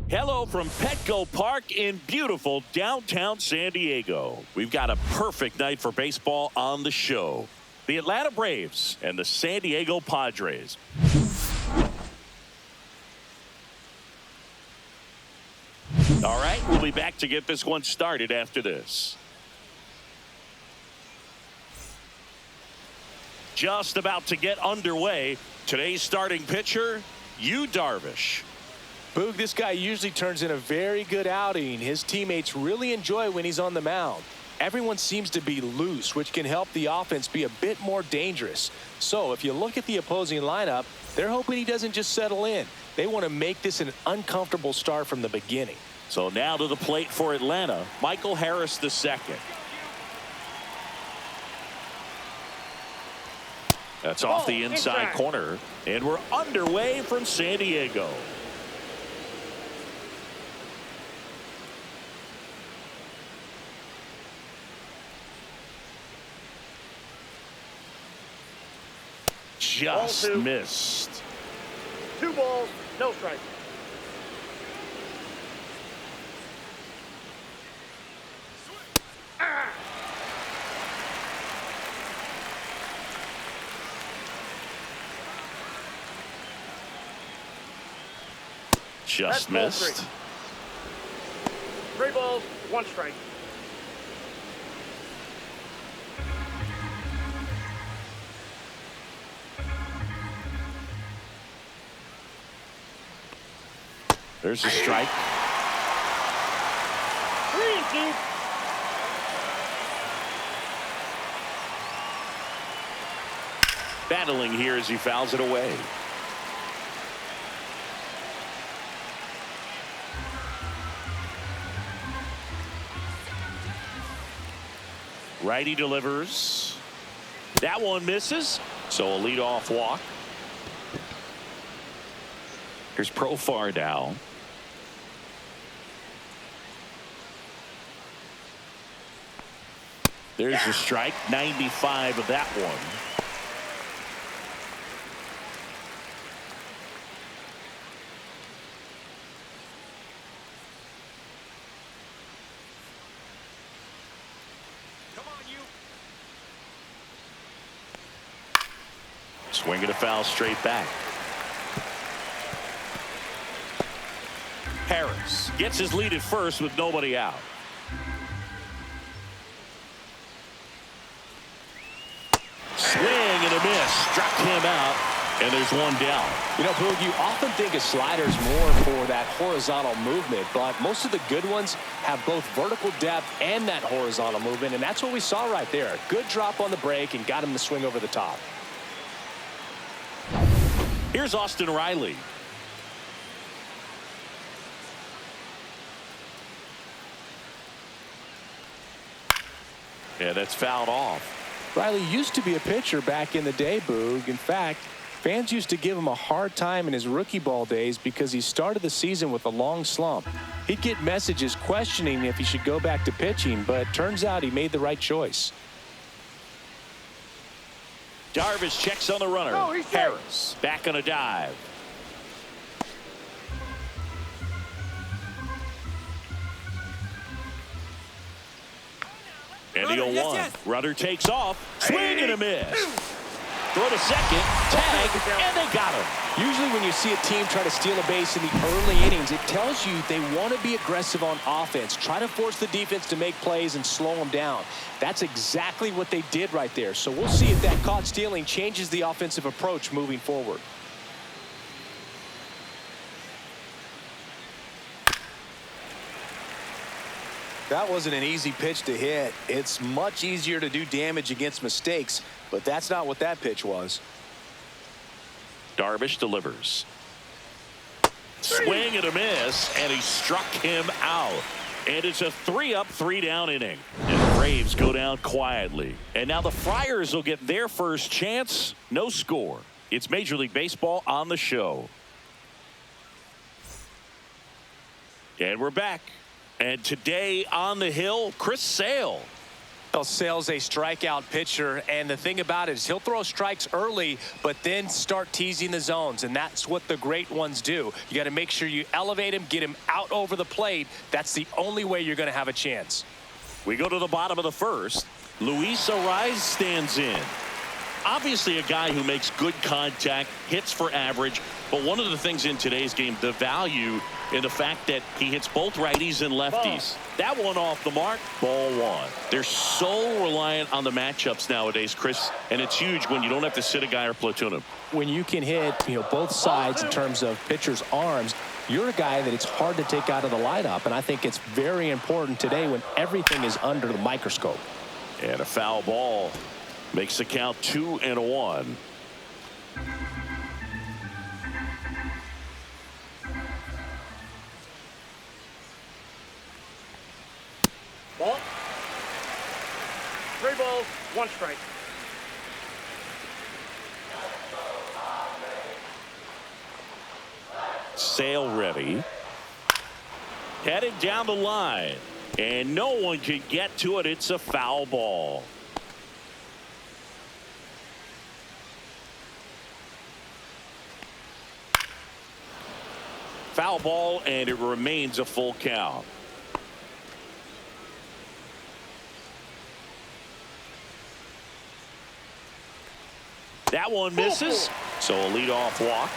Hello from Petco Park in beautiful downtown San Diego. We've got a perfect night for baseball on the show. The Atlanta Braves and the San Diego Padres. All right, we'll be back to get this one started after this. Just about to get underway. Today's starting pitcher, Yu Darvish. Boog, this guy usually turns in a very good outing. His teammates really enjoy when he's on the mound. Everyone seems to be loose, which can help the offense be a bit more dangerous. So if you look at the opposing lineup, they're hoping he doesn't just settle in. They want to make this an uncomfortable start from the beginning. So now to the plate for Atlanta, Michael Harris II. That's off the inside corner, and we're underway from San Diego. Just missed. 2 balls, no strike. Just missed. 3 balls, 1 strike. There's a strike. 3-2. Battling here as he fouls it away. Righty delivers. That one misses. So a leadoff walk. Here's Profar now. There's the strike. 95 of that one. Swinging a foul straight back. Harris gets his lead at first with nobody out. Swing and a miss. Struck him out. And there's one down. You know, Boog, you often think a slider's more for that horizontal movement, but most of the good ones have both vertical depth and that horizontal movement, and that's what we saw right there. Good drop on the break and got him to swing over the top. Here's Austin Riley. Yeah, that's fouled off. Riley used to be a pitcher back in the day, Boog. In fact, fans used to give him a hard time in his rookie ball days because he started the season with a long slump. He'd get messages questioning if he should go back to pitching, but turns out he made the right choice. Darvish checks on the runner. Harris back on a dive. And the 0-1. Runner takes off. Swing and a miss. Throw to second. Tag. And they got him. Usually when you see a team try to steal a base in the early innings, it tells you they want to be aggressive on offense. Try to force the defense to make plays and slow them down. That's exactly what they did right there. So we'll see if that caught stealing changes the offensive approach moving forward. That wasn't an easy pitch to hit. It's much easier to do damage against mistakes, but that's not what that pitch was. Darvish delivers. Swing and a miss, and he struck him out. And it's a 3-up, 3-down inning. And the Braves go down quietly. And now the Friars will get their first chance. No score. It's Major League Baseball on the show. And we're back. And today on the hill, Chris Sale. Well, Sale's a strikeout pitcher, and the thing about it is he'll throw strikes early, but then start teasing the zones, and that's what the great ones do. You got to make sure you elevate him, get him out over the plate. That's the only way you're going to have a chance. We go to the bottom of the first. Luis Ariz stands in. Obviously a guy who makes good contact, hits for average, but one of the things in today's game, the value in the fact that he hits both righties and lefties. That one off the mark, ball one. They're so reliant on the matchups nowadays, Chris, and it's huge when you don't have to sit a guy or platoon him. When you can hit, both sides in terms of pitchers' arms, you're a guy that it's hard to take out of the lineup, and I think it's very important today when everything is under the microscope. And a foul ball makes the count 2-1. Ball. 3 balls, 1 strike. Sale ready. Headed down the line. And no one can get to it. It's a foul ball. Foul ball, and it remains a full count. That one misses. So a leadoff walk.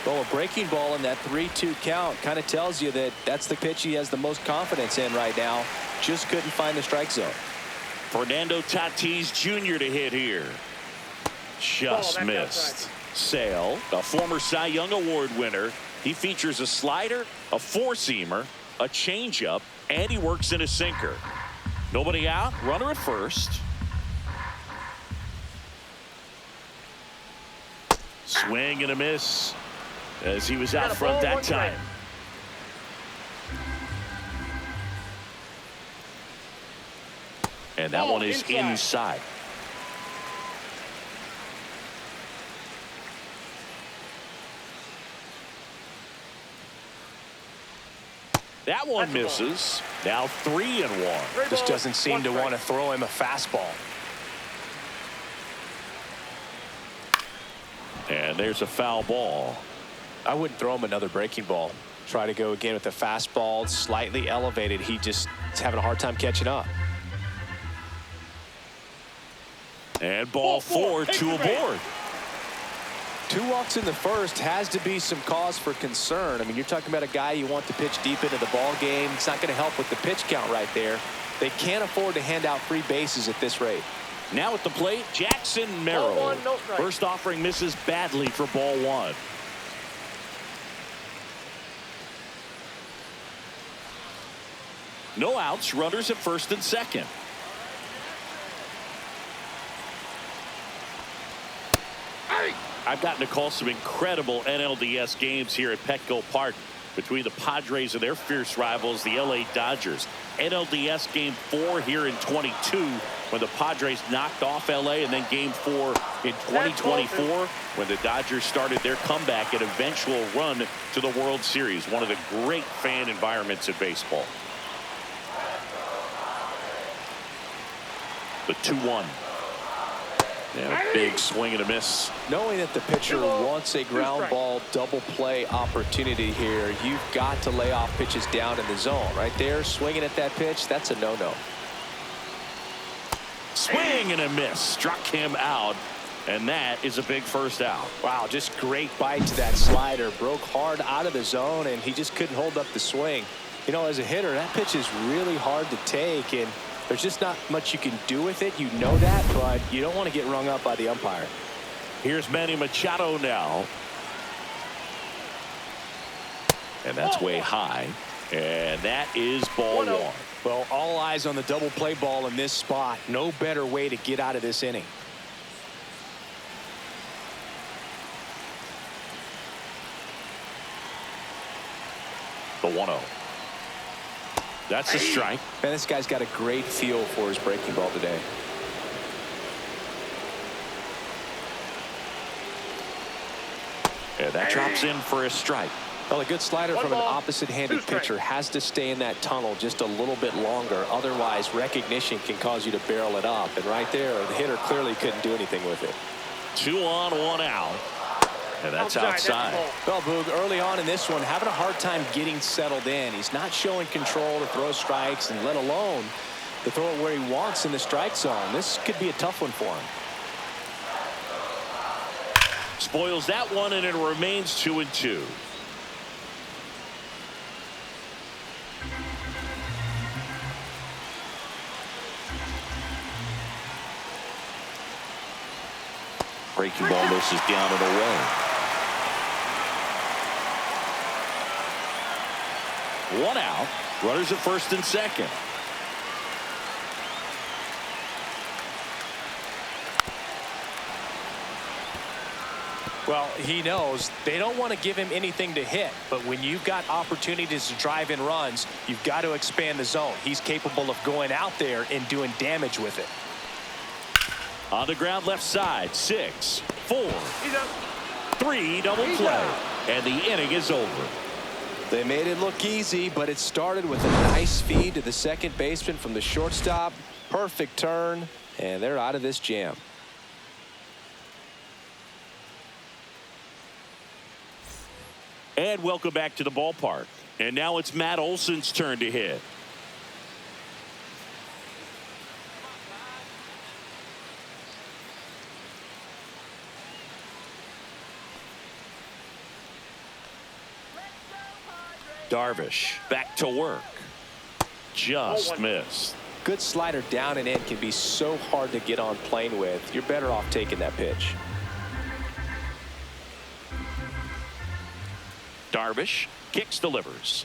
Well, a breaking ball in that 3-2 count kind of tells you that that's the pitch he has the most confidence in right now. Just couldn't find the strike zone. Fernando Tatis Jr. to hit here. Just missed. Sale, a former Cy Young Award winner. He features a slider, a four-seamer, a changeup, and he works in a sinker. Nobody out. Runner at first. Swing and a miss as he was out front that time. And that one is inside. That one misses. Now 3-1. Just doesn't seem to want to throw him a fastball. And there's a foul ball. I wouldn't throw him another breaking ball. Try to go again with the fastball, slightly elevated. He just is having a hard time catching up. And ball 4, 2 aboard. 2 walks in the first has to be some cause for concern. I mean, you're talking about a guy you want to pitch deep into the ball game. It's not going to help with the pitch count right there. They can't afford to hand out free bases at this rate. Now at the plate, Jackson Merrill. Ball 1, no strike. First offering misses badly for ball 1. No outs, runners at first and second. I've gotten to call some incredible NLDS games here at Petco Park between the Padres and their fierce rivals, the LA Dodgers. NLDS Game 4 here in 22 when the Padres knocked off LA, and then Game 4 in 2024 when the Dodgers started their comeback and eventual run to the World Series. One of the great fan environments in baseball. The 2-1. And a big swing and a miss. Knowing that the pitcher wants a ground ball double play opportunity here, you've got to lay off pitches down in the zone. Right there, swinging at that pitch, that's a no-no. Swing and a miss. Struck him out, and that is a big first out. Wow, just great bite to that slider. Broke hard out of the zone, and he just couldn't hold up the swing. You know, as a hitter, that pitch is really hard to take, and there's just not much you can do with it. You know that, but you don't want to get rung up by the umpire. Here's Manny Machado now. And that's way high. And that is ball 1. Well, all eyes on the double play ball in this spot. No better way to get out of this inning. The 1-0. That's a strike. Man, this guy's got a great feel for his breaking ball today. And that drops in for a strike. Well, a good slider One from an ball, opposite-handed 2 strikes. pitcher has to stay in that tunnel just a little bit longer. Otherwise, recognition can cause you to barrel it up. And right there, the hitter clearly couldn't do anything with it. 2 on, 1 out. And that's outside. Well, Boog, early on in this one, having a hard time getting settled in. He's not showing control to throw strikes, and let alone to throw it where he wants in the strike zone. This could be a tough one for him. Spoils that one, and it remains 2-2. Breaking ball misses down and away. 1 out. Runners at first and second. Well, he knows they don't want to give him anything to hit, but when you've got opportunities to drive in runs, you've got to expand the zone. He's capable of going out there and doing damage with it. On the ground left side, 6, 4, He's up. 3, double play, and the inning is over. They made it look easy, but it started with a nice feed to the second baseman from the shortstop. Perfect turn, and they're out of this jam. And welcome back to the ballpark. And now it's Matt Olson's turn to hit. Darvish back to work. Just missed. Good slider down and in can be so hard to get on plane with. You're better off taking that pitch. Darvish kicks, delivers.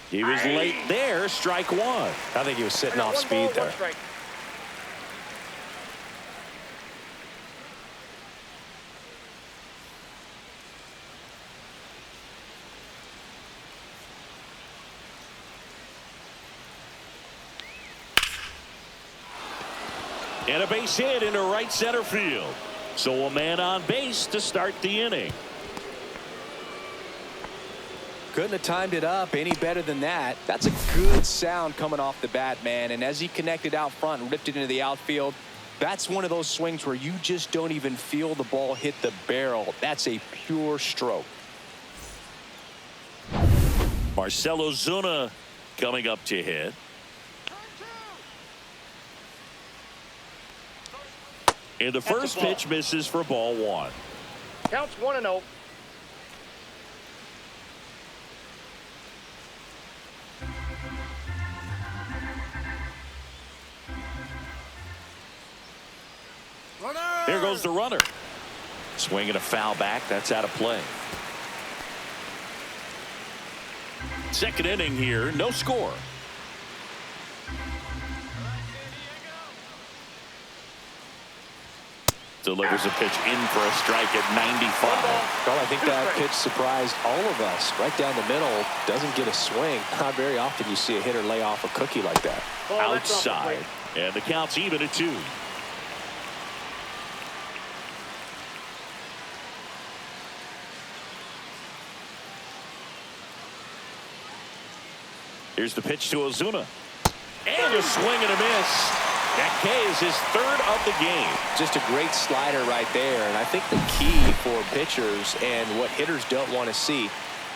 He was late there. Strike 1. I think he was sitting off One speed ball, there. 1 strike. And a base hit into right center field. So a man on base to start the inning. Couldn't have timed it up any better than that. That's a good sound coming off the bat, man. And as he connected out front and ripped it into the outfield, that's one of those swings where you just don't even feel the ball hit the barrel. That's a pure stroke. Marcell Ozuna coming up to hit. And the first pitch misses for ball 1. Counts 1-0. There goes the runner. Swinging a foul back. That's out of play. Second inning here. No score. Delivers a pitch in for a strike at 95. Well, I think that pitch surprised all of us. Right down the middle, doesn't get a swing. Not very often you see a hitter lay off a cookie like that. Ball, that's off the Outside. plate. And the count's even at 2. Here's the pitch to Ozuna. And a swing and a miss. That K is his 3rd of the game. Just a great slider right there. And I think the key for pitchers and what hitters don't want to see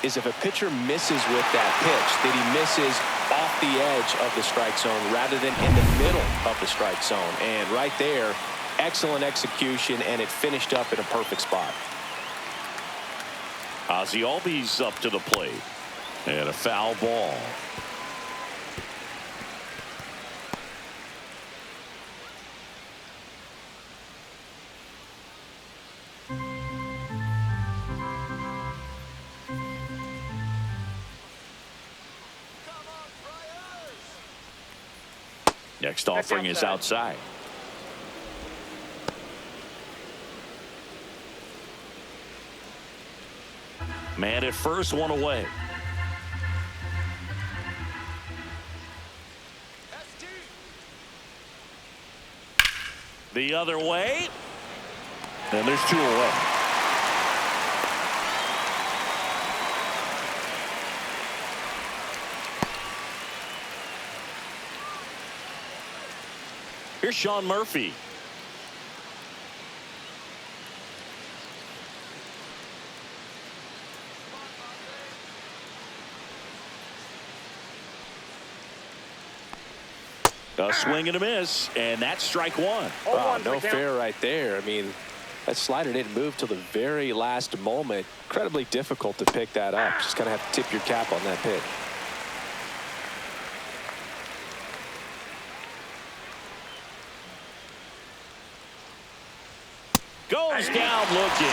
is if a pitcher misses with that pitch, that he misses off the edge of the strike zone rather than in the middle of the strike zone. And right there, excellent execution, and it finished up in a perfect spot. Ozzie Albies up to the plate. And a foul ball. Next offering is outside. Man at first, 1 away. The other way. And there's 2 away. Here's Sean Murphy. A swing and a miss, and that's strike one. Wow, no fair right there. I mean, that slider didn't move till the very last moment. Incredibly difficult to pick that up. Just kind of have to tip your cap on that pitch. Goes down looking.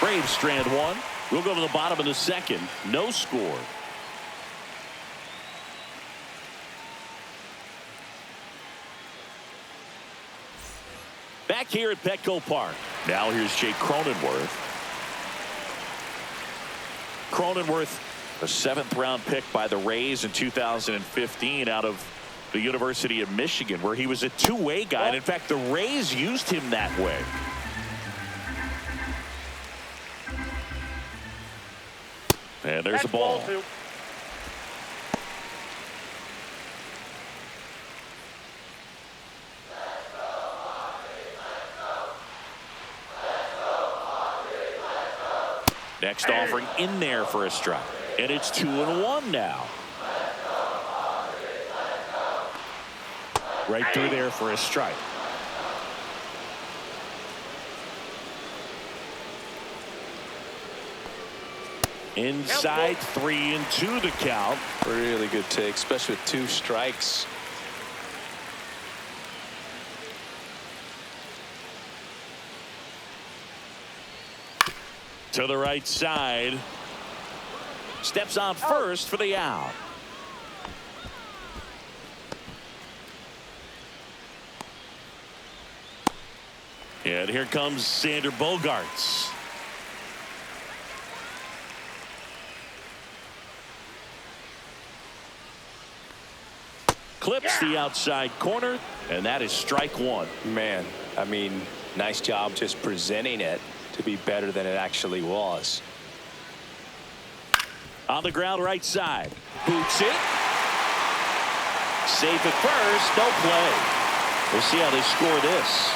Braves strand one. We'll go to the bottom of the second. No score. Back here at Petco Park. Now here's Jake Cronenworth. Cronenworth, a 7th-round pick by the Rays in 2015 out of the University of Michigan, where he was a two-way guy. And in fact, the Rays used him that way. And there's a ball. Next offering in there for a strike. And it's 2-1 now. Right through there for a strike. Inside, 3-2 the count. Really good take, especially with 2 strikes. To the right side. Steps on first for the out. And here comes Sander Bogaerts. Clips the outside corner, and that is strike one. Man, I mean, nice job just presenting it to be better than it actually was. On the ground right side. Boots it. Safe at first. No play. We'll see how they score this.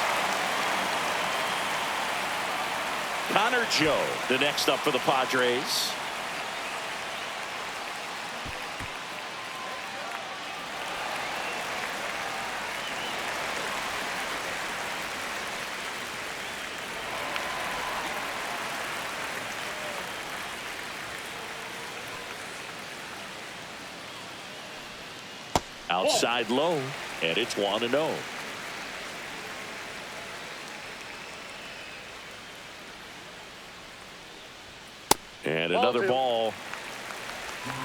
Connor Joe, the next up for the Padres. Outside low, and it's 1-0. And another ball.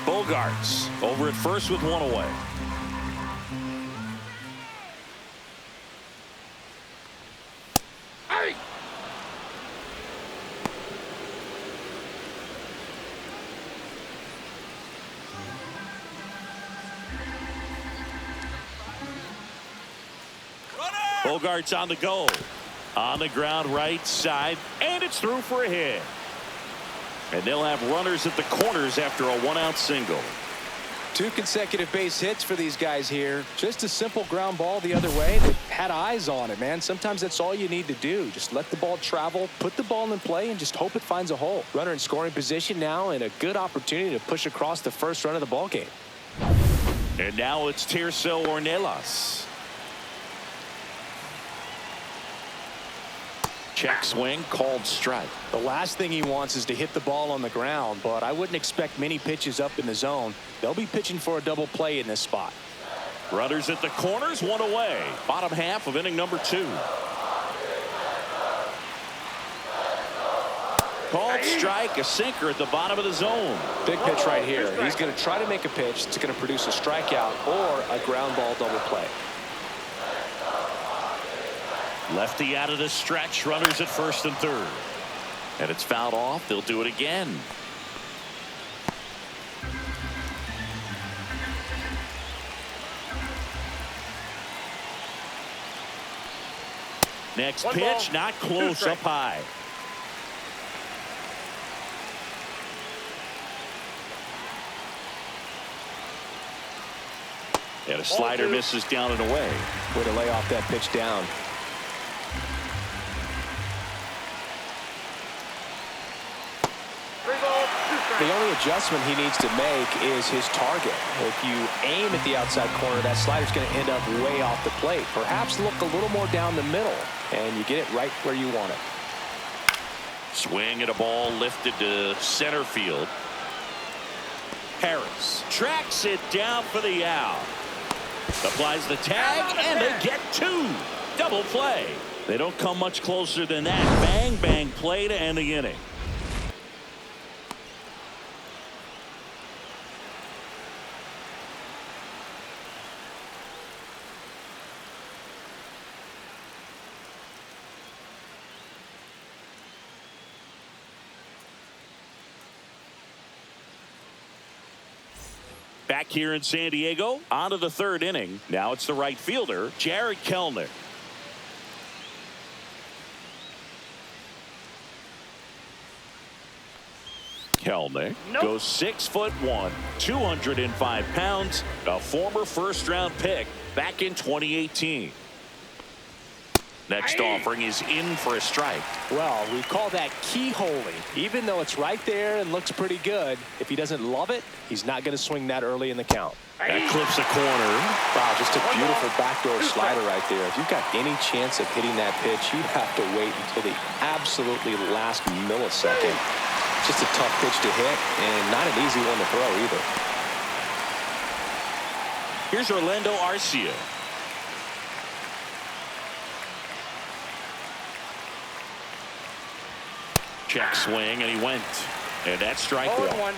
Bogaerts over at first with one away. Bogaerts on the go. On the ground right side, and it's through for a hit. And they'll have runners at the corners after a 1-out single. 2 consecutive base hits for these guys here. Just a simple ground ball the other way. They had eyes on it, man. Sometimes that's all you need to do. Just let the ball travel, put the ball in play, and just hope it finds a hole. Runner in scoring position now, and a good opportunity to push across the first run of the ball game. And now it's Tirso Ornelas. Check swing, called strike. The last thing he wants is to hit the ball on the ground, but I wouldn't expect many pitches up in the zone. They'll be pitching for a double play in this spot. Runners at the corners, one away. Bottom half of inning number 2. Called strike, a sinker at the bottom of the zone. Big pitch right here. He's going to try to make a pitch that's going to produce a strikeout or a ground ball double play. Lefty out of the stretch, runners at first and third. And it's fouled off. They'll do it again. Next pitch, not close, up high. And a slider misses down and away. Way to lay off that pitch down. The only adjustment he needs to make is his target. If you aim at the outside corner, that slider's going to end up way off the plate. Perhaps look a little more down the middle, and you get it right where you want it. Swing at a ball lifted to center field. Harris tracks it down for the out. Applies the tag, and they get two. Double play. They don't come much closer than that. Bang, bang play to end the inning. Back here in San Diego, on to the third inning. Now it's the right fielder, Jared Kelenic. Kelenic goes 6'1", 205 pounds, a former first-round pick back in 2018. Next offering is in for a strike. Well, we call that keyholing. Even though it's right there and looks pretty good, if he doesn't love it, he's not going to swing that early in the count. That clips a corner. Wow, just a beautiful backdoor slider right there. If you've got any chance of hitting that pitch, you have to wait until the absolutely last millisecond. Just a tough pitch to hit, and not an easy one to throw either. Here's Orlando Arcia. Check swing, and he went. And that's strike one.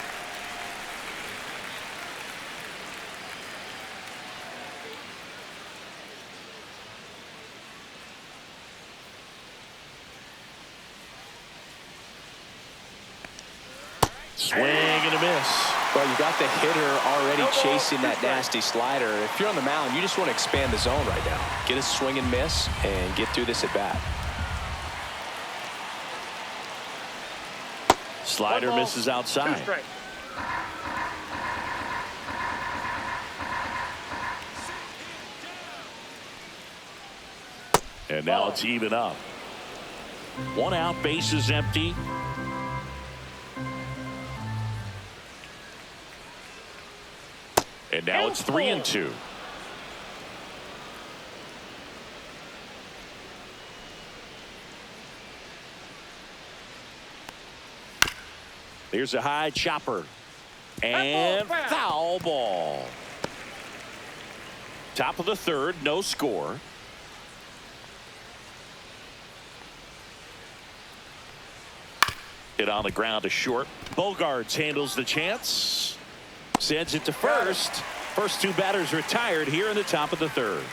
Swing and a miss. Well, you got the hitter already chasing that nasty slider. If you're on the mound, you just want to expand the zone right now. Get a swing and miss and get through this at bat. Slider misses outside. And now it's even up. One out, bases empty. And now it's 3-2. There's a high chopper. And foul ball. Top of the third, no score. Hit on the ground to short. Bogarts handles the chance. Sends it to first. First two batters retired here in the top of the third.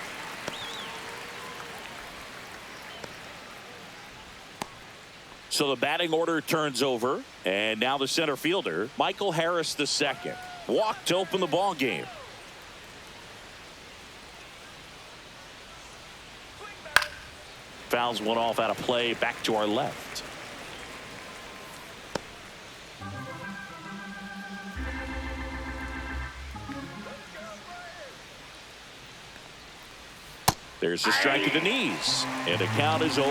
So the batting order turns over, and now the center fielder, Michael Harris II, walked to open the ball game. Fouls one off out of play, back to our left. There's a strike to the knees, and the count is 0-2.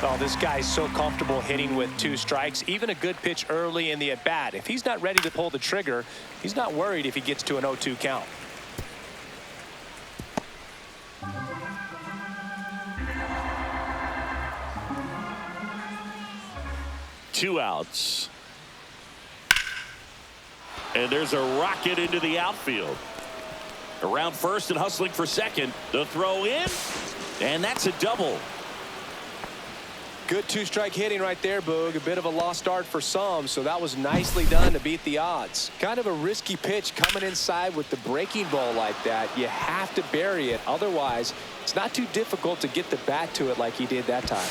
Oh, this guy's so comfortable hitting with two strikes. Even a good pitch early in the at-bat. If he's not ready to pull the trigger, he's not worried if he gets to an 0-2 count. Two outs. And there's a rocket into the outfield. Around first and hustling for second. The throw in, and that's a double. Good two-strike hitting right there, Boog. A bit of a lost start for some, so that was nicely done to beat the odds. Kind of a risky pitch coming inside with the breaking ball like that. You have to bury it. Otherwise, it's not too difficult to get the bat to it like he did that time.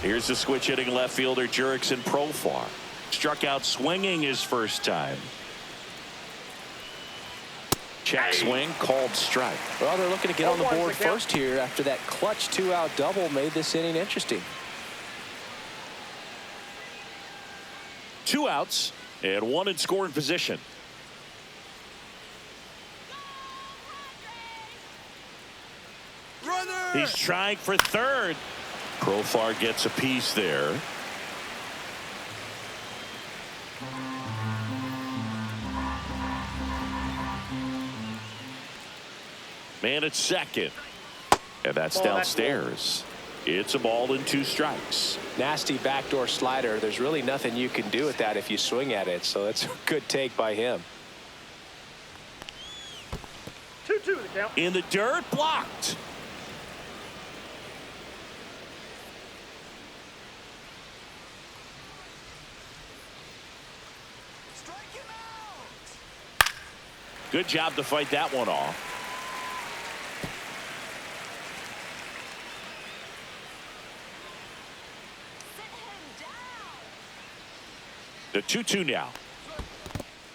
Here's the switch hitting left fielder Jurickson Profar. Struck out swinging his first time. Check swing, called strike. Well, they're looking to get on the board first here after that clutch two-out double made this inning interesting. Two outs and one in scoring position. He's trying for third. Profar gets a piece there. Man at second. And that's downstairs. It's a ball and 2 strikes. Nasty backdoor slider. There's really nothing you can do with that if you swing at it. So that's a good take by him. 2-2 the count. In the dirt, blocked. Good job to fight that one off. The 2-2 now.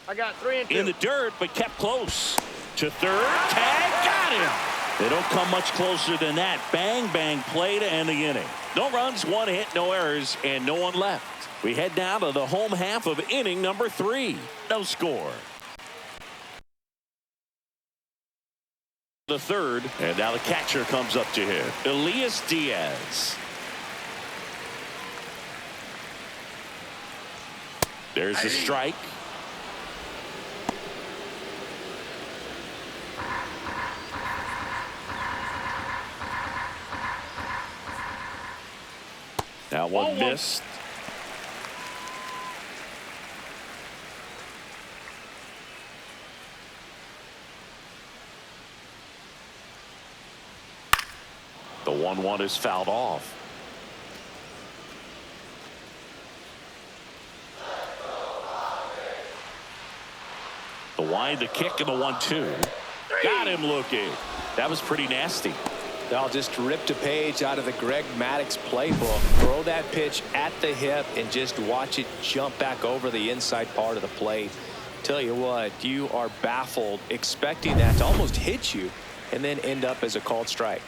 I got 3 and 2. In the dirt, but kept close. To third, tag, got him. They don't come much closer than that. Bang, bang play to end the inning. No runs, 1 hit, no errors, and no one left. We head now to the home half of inning number 3. No score. The third, and now the catcher comes up to him. Elias Diaz. There's a strike. Now one missed. The 1-1 is fouled off. The wind, the kick, and the 1-2. Got him looking. That was pretty nasty. I'll just rip a page out of the Greg Maddux playbook. Throw that pitch at the hip and just watch it jump back over the inside part of the plate. Tell you what, you are baffled expecting that to almost hit you and then end up as a called strike.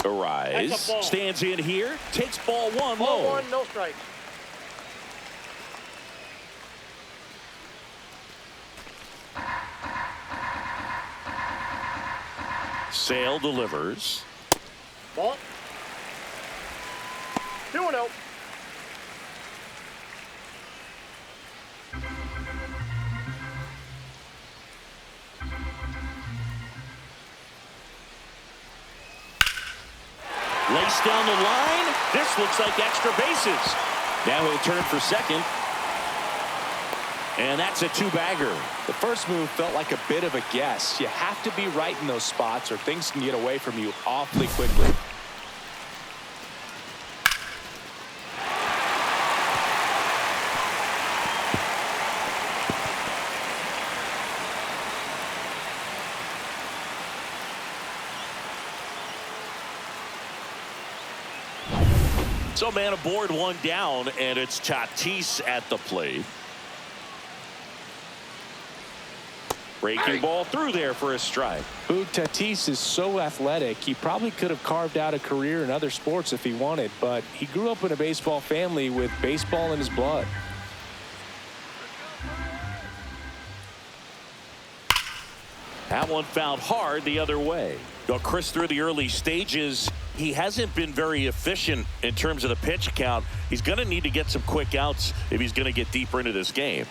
Arise, stands in here, takes ball 1 Ball low. 1, no strike. Sale delivers. Ball. 2-0. Lace down the line. This looks like extra bases. Now he'll turn for second. And that's a 2-bagger. The first move felt like a bit of a guess. You have to be right in those spots or things can get away from you awfully quickly. So man aboard, 1 down, and it's Tatis at the plate. Breaking ball through there for a strike. Tatis is so athletic. He probably could have carved out a career in other sports if he wanted, but he grew up in a baseball family with baseball in his blood. That one fouled hard the other way. Well, Chris, through the early stages, he hasn't been very efficient in terms of the pitch count. He's going to need to get some quick outs if he's going to get deeper into this game.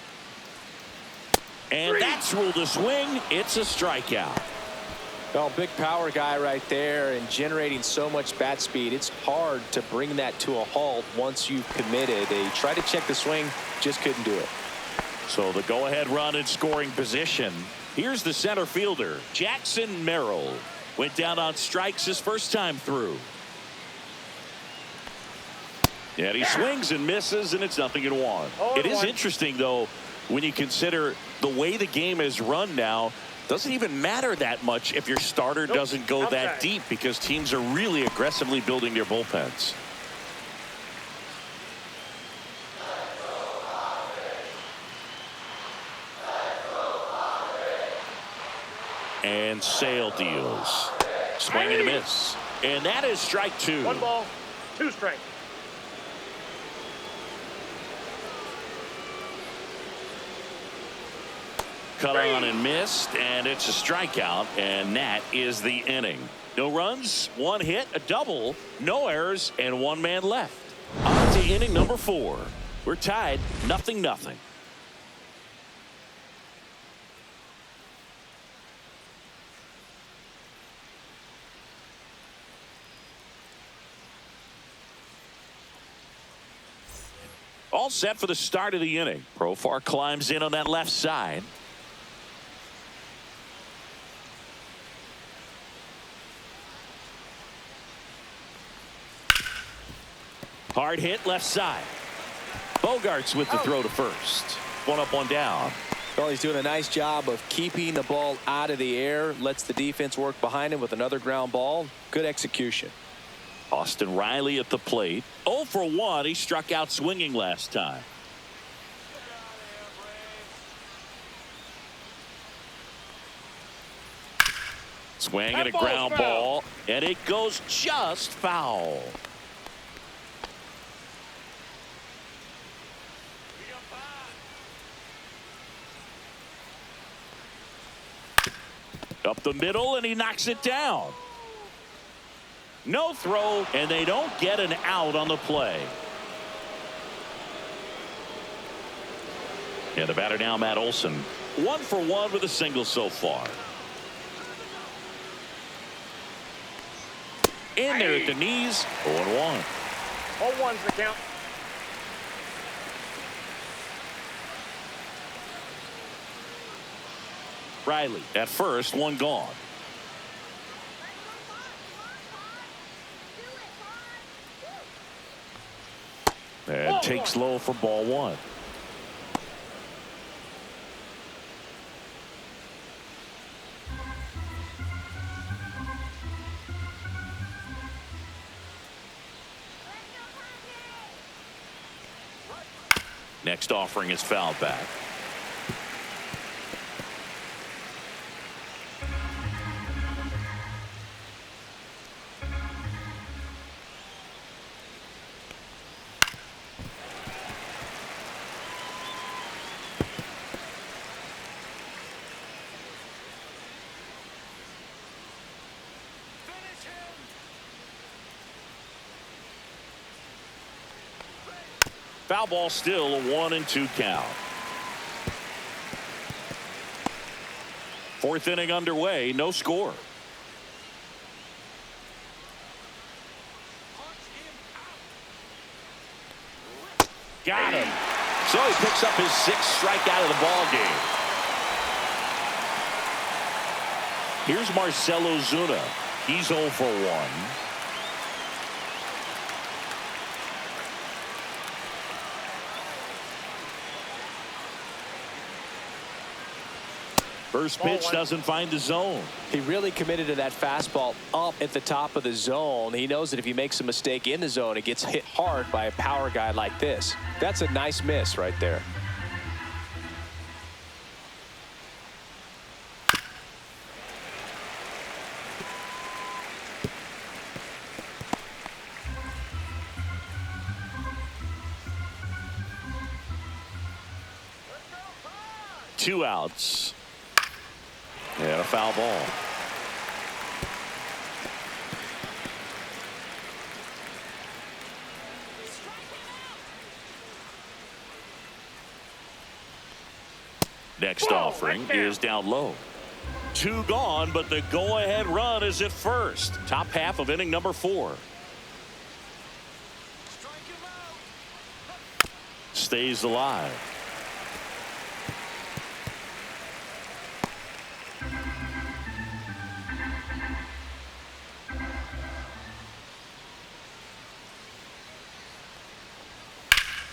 And that's ruled a swing. It's a strikeout. Well, big power guy right there and generating so much bat speed. It's hard to bring that to a halt once you've committed. They tried to check the swing, just couldn't do it. So the go-ahead run in scoring position. Here's the center fielder, Jackson Merrill. Went down on strikes his first time through. And he swings and misses, and it's 0-1. It is interesting, though, when you consider the way the game is run now. Doesn't even matter that much if your starter doesn't go that deep, because teams are really aggressively building their bullpens. And Sale deals. Swing and a miss. And that is strike 2. 1 ball, 2 strikes. Cut on and missed, and it's a strikeout, and that is the inning. No runs, one hit, a double, no errors, and one man left. On to inning number 4. We're tied 0-0. All set for the start of the inning. Profar climbs in on that left side. Hard hit left side. Bogarts with the throw to first. One up, one down. Well, he's doing a nice job of keeping the ball out of the air. Lets the defense work behind him with another ground ball. Good execution. Austin Riley at the plate. 0 for 1. He struck out swinging last time. Swing and a ground ball, and it goes just foul. Up the middle, and he knocks it down. No throw, and they don't get an out on the play. And the batter now, Matt Olson. 1 for 1 with a single so far. In there at the knees, 0-1. 0-1's the count. Riley at first, one gone. And takes low for ball 1. Next offering is fouled back. Foul ball, still a 1-2 count. 4th inning underway, no score. Got him. So he picks up his 6th strikeout of the ball game. Here's Marcell Ozuna. He's 0 for 1. First pitch doesn't find the zone. He really committed to that fastball up at the top of the zone. He knows that if he makes a mistake in the zone, it gets hit hard by a power guy like this. That's a nice miss right there. Two outs. And a foul ball. Next offering is down low. 2 gone, but the go-ahead run is at first. Top half of inning number 4. Stays alive.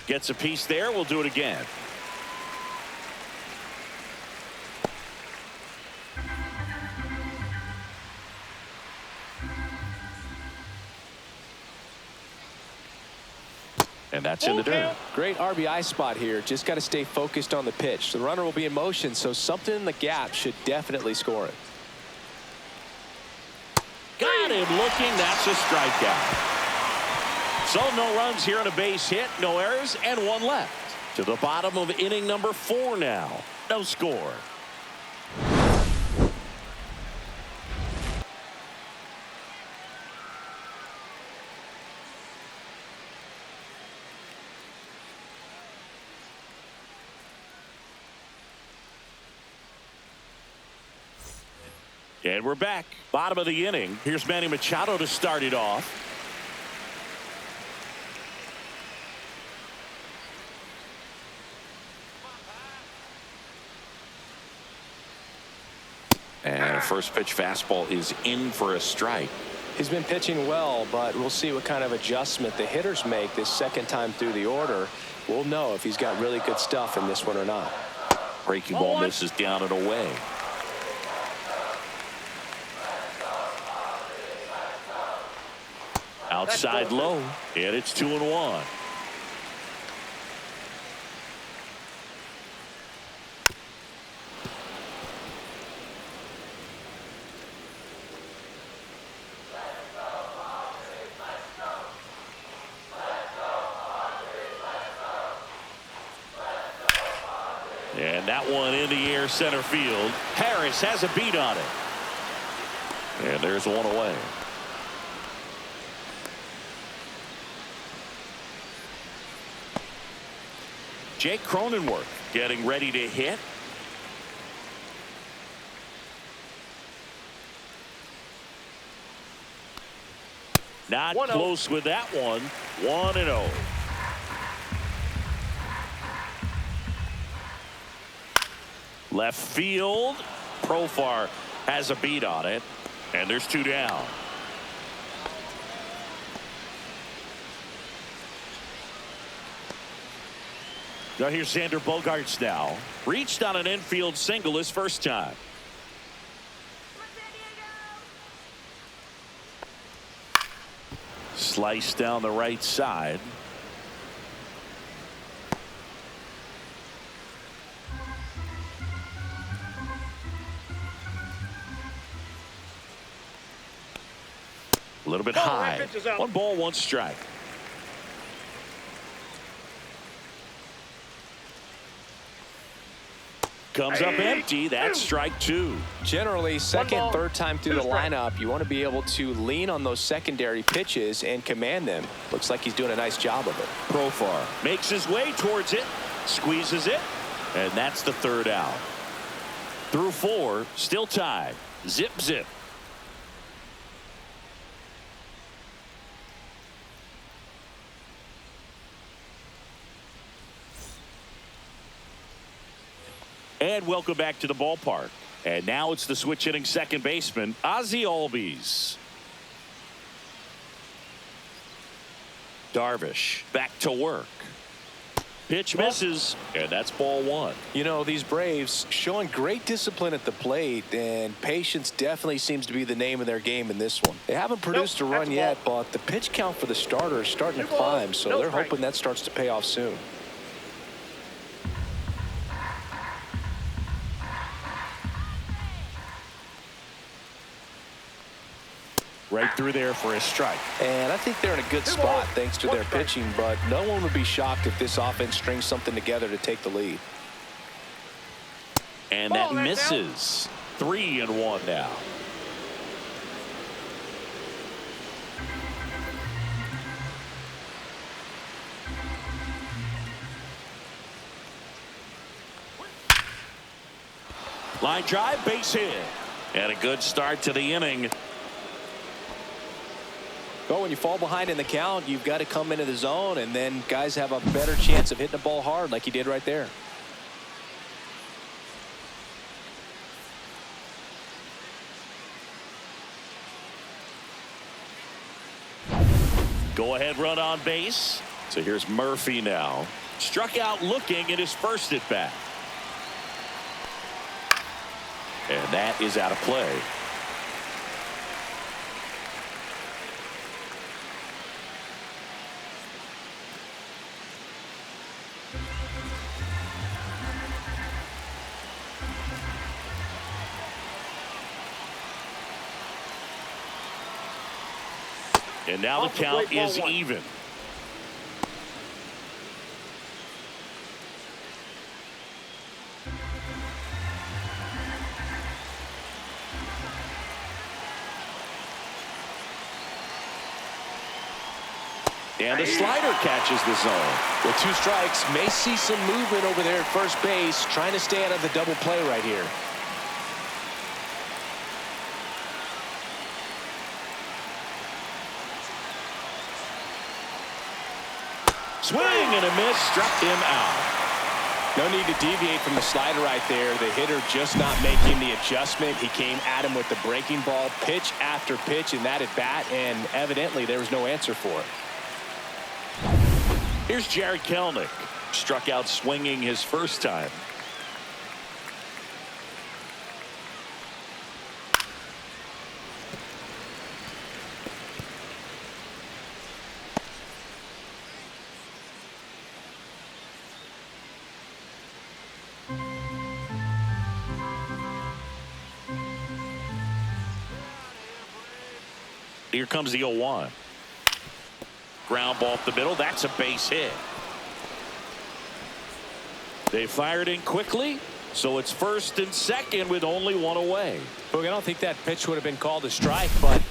Gets a piece there. We'll do it again. And that's in the dirt. Great RBI spot here. Just got to stay focused on the pitch. The runner will be in motion, so something in the gap should definitely score it. Got him looking. That's a strikeout. So no runs here on a base hit, no errors, and 1 left. To the bottom of inning number 4 now. No score. And we're back. Bottom of the inning. Here's Manny Machado to start it off. And first pitch fastball is in for a strike. He's been pitching well, but we'll see what kind of adjustment the hitters make this second time through the order. We'll know if he's got really good stuff in this one or not. Breaking ball misses down and away. Outside low, and it's 2-1. And that one in the air center field. Harris has a beat on it. And there's one away. Jake Cronenworth getting ready to hit. Not close with that one. 1-0. Left field. Profar has a beat on it. And there's 2 down. Now here's Xander Bogaerts now. Reached on an infield single his first time. Slice down the right side. A little bit high. 1 ball, 1 strike. Comes up empty. That's strike 2. Generally, second, third time through the lineup, you want to be able to lean on those secondary pitches and command them. Looks like he's doing a nice job of it. Profar makes his way towards it, squeezes it, and that's the 3rd out. Through 4, still tied. Zip, zip. And welcome back to the ballpark. And now it's the switch hitting second baseman, Ozzie Albies. Darvish back to work. Pitch misses, and that's ball 1. You know, these Braves showing great discipline at the plate, and patience definitely seems to be the name of their game in this one. They haven't produced a run yet, but the pitch count for the starter is starting to climb, so they're hoping that starts to pay off soon. Right through there for a strike. And I think they're in a good spot thanks to their pitching, but no one would be shocked if this offense strings something together to take the lead. And that misses. 3-1 now. Line drive, base hit. And a good start to the inning. But when you fall behind in the count, you've got to come into the zone, and then guys have a better chance of hitting the ball hard like he did right there. Go ahead run on base. So here's Murphy now. Struck out looking at his first at bat. And that is out of play. And now the count is even. And the slider catches the zone. With 2 strikes, may see some movement over there at first base, trying to stay out of the double play right here. Swing and a miss, struck him out. No need to deviate from the slider right there. The hitter just not making the adjustment. He came at him with the breaking ball, pitch after pitch in that at bat, and evidently there was no answer for it. Here's Jared Kelenic. Struck out swinging his first time. Here comes the 0-1. Ground ball up the middle. That's a base hit. They fired in quickly, so it's first and second with only one away. Look, I don't think that pitch would have been called a strike, but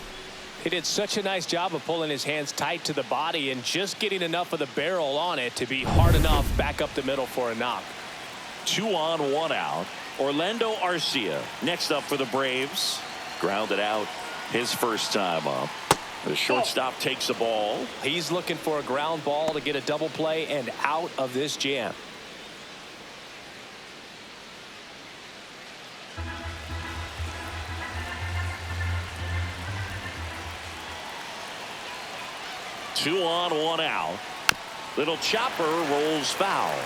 he did such a nice job of pulling his hands tight to the body and just getting enough of the barrel on it to be hard enough back up the middle for a knock. 2 on, 1 out. Orlando Arcia next up for the Braves. Grounded out his first time up. The shortstop takes the ball. He's looking for a ground ball to get a double play and out of this jam. Two on, 1 out. Little chopper rolls foul.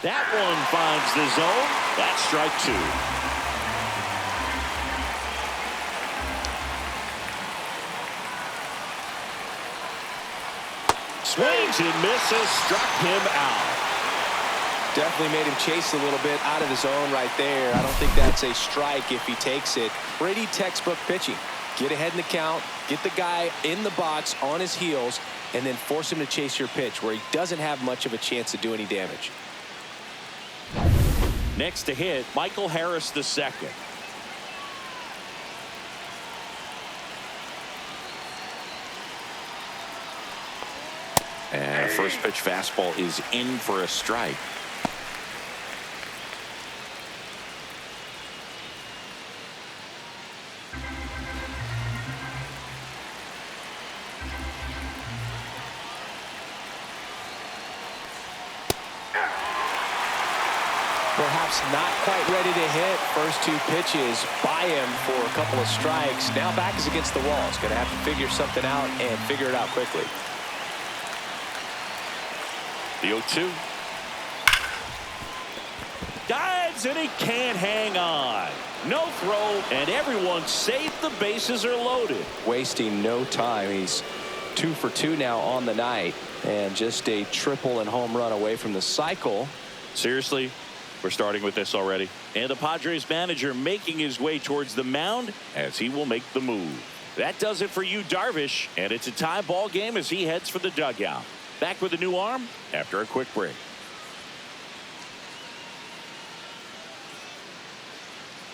That one finds the zone. That's strike 2. Swings and misses, struck him out. Definitely made him chase a little bit out of the zone right there. I don't think that's a strike if he takes it. Pretty textbook pitching. Get ahead in the count, get the guy in the box on his heels, and then force him to chase your pitch where he doesn't have much of a chance to do any damage. Next to hit, Michael Harris II. And a first pitch fastball is in for a strike. Perhaps not quite ready to hit. First 2 pitches by him for a couple of strikes. Now back is against the wall. He's going to have to figure something out and figure it out quickly. The 0-2. Dives and he can't hang on. No throw, and everyone's safe. The bases are loaded. Wasting no time. He's 2 for 2 now on the night, and just a triple and home run away from the cycle. Seriously, we're starting with this already. And the Padres manager making his way towards the mound as he will make the move. That does it for you, Darvish, and it's a tie ball game as he heads for the dugout. Back with a new arm after a quick break.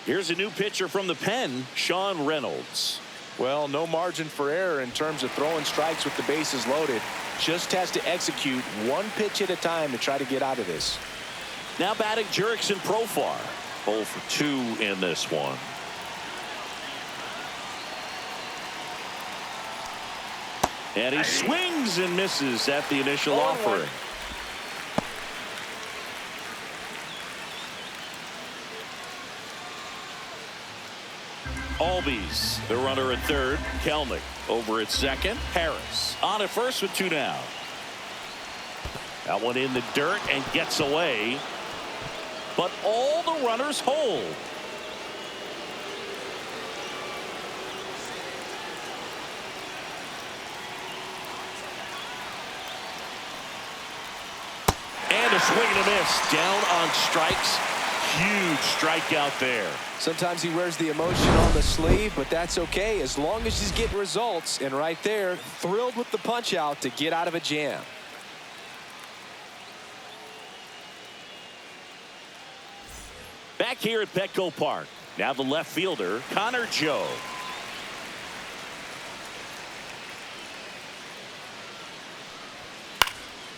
Here's a new pitcher from the pen, Sean Reynolds. Well, no margin for error in terms of throwing strikes with the bases loaded. Just has to execute one pitch at a time to try to get out of this. Now batting Jurickson Profar. 0 for 2 in this one. And he swings and misses at the initial offering. Albies, the runner at third. Kelenic over at second. Harris on at first with 2 down. That one in the dirt and gets away. But all the runners hold. And a swing and a miss. Down on strikes. Huge strikeout there. Sometimes he wears the emotion on the sleeve, but that's okay as long as he's getting results. And right there, thrilled with the punch out to get out of a jam. Back here at Petco Park. Now the left fielder, Connor Joe.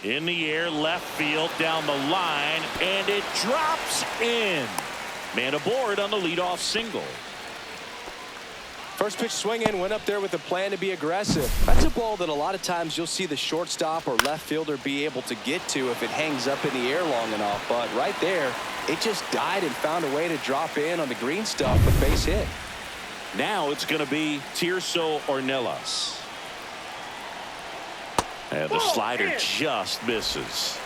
In the air, left field, down the line, and it drops in. Man aboard on the leadoff single. First pitch swinging, went up there with a plan to be aggressive. That's a ball that a lot of times you'll see the shortstop or left fielder be able to get to if it hangs up in the air long enough. But right there, it just died and found a way to drop in on the green stuff with base hit. Now it's going to be Tirso Ornelas. And the slider just misses.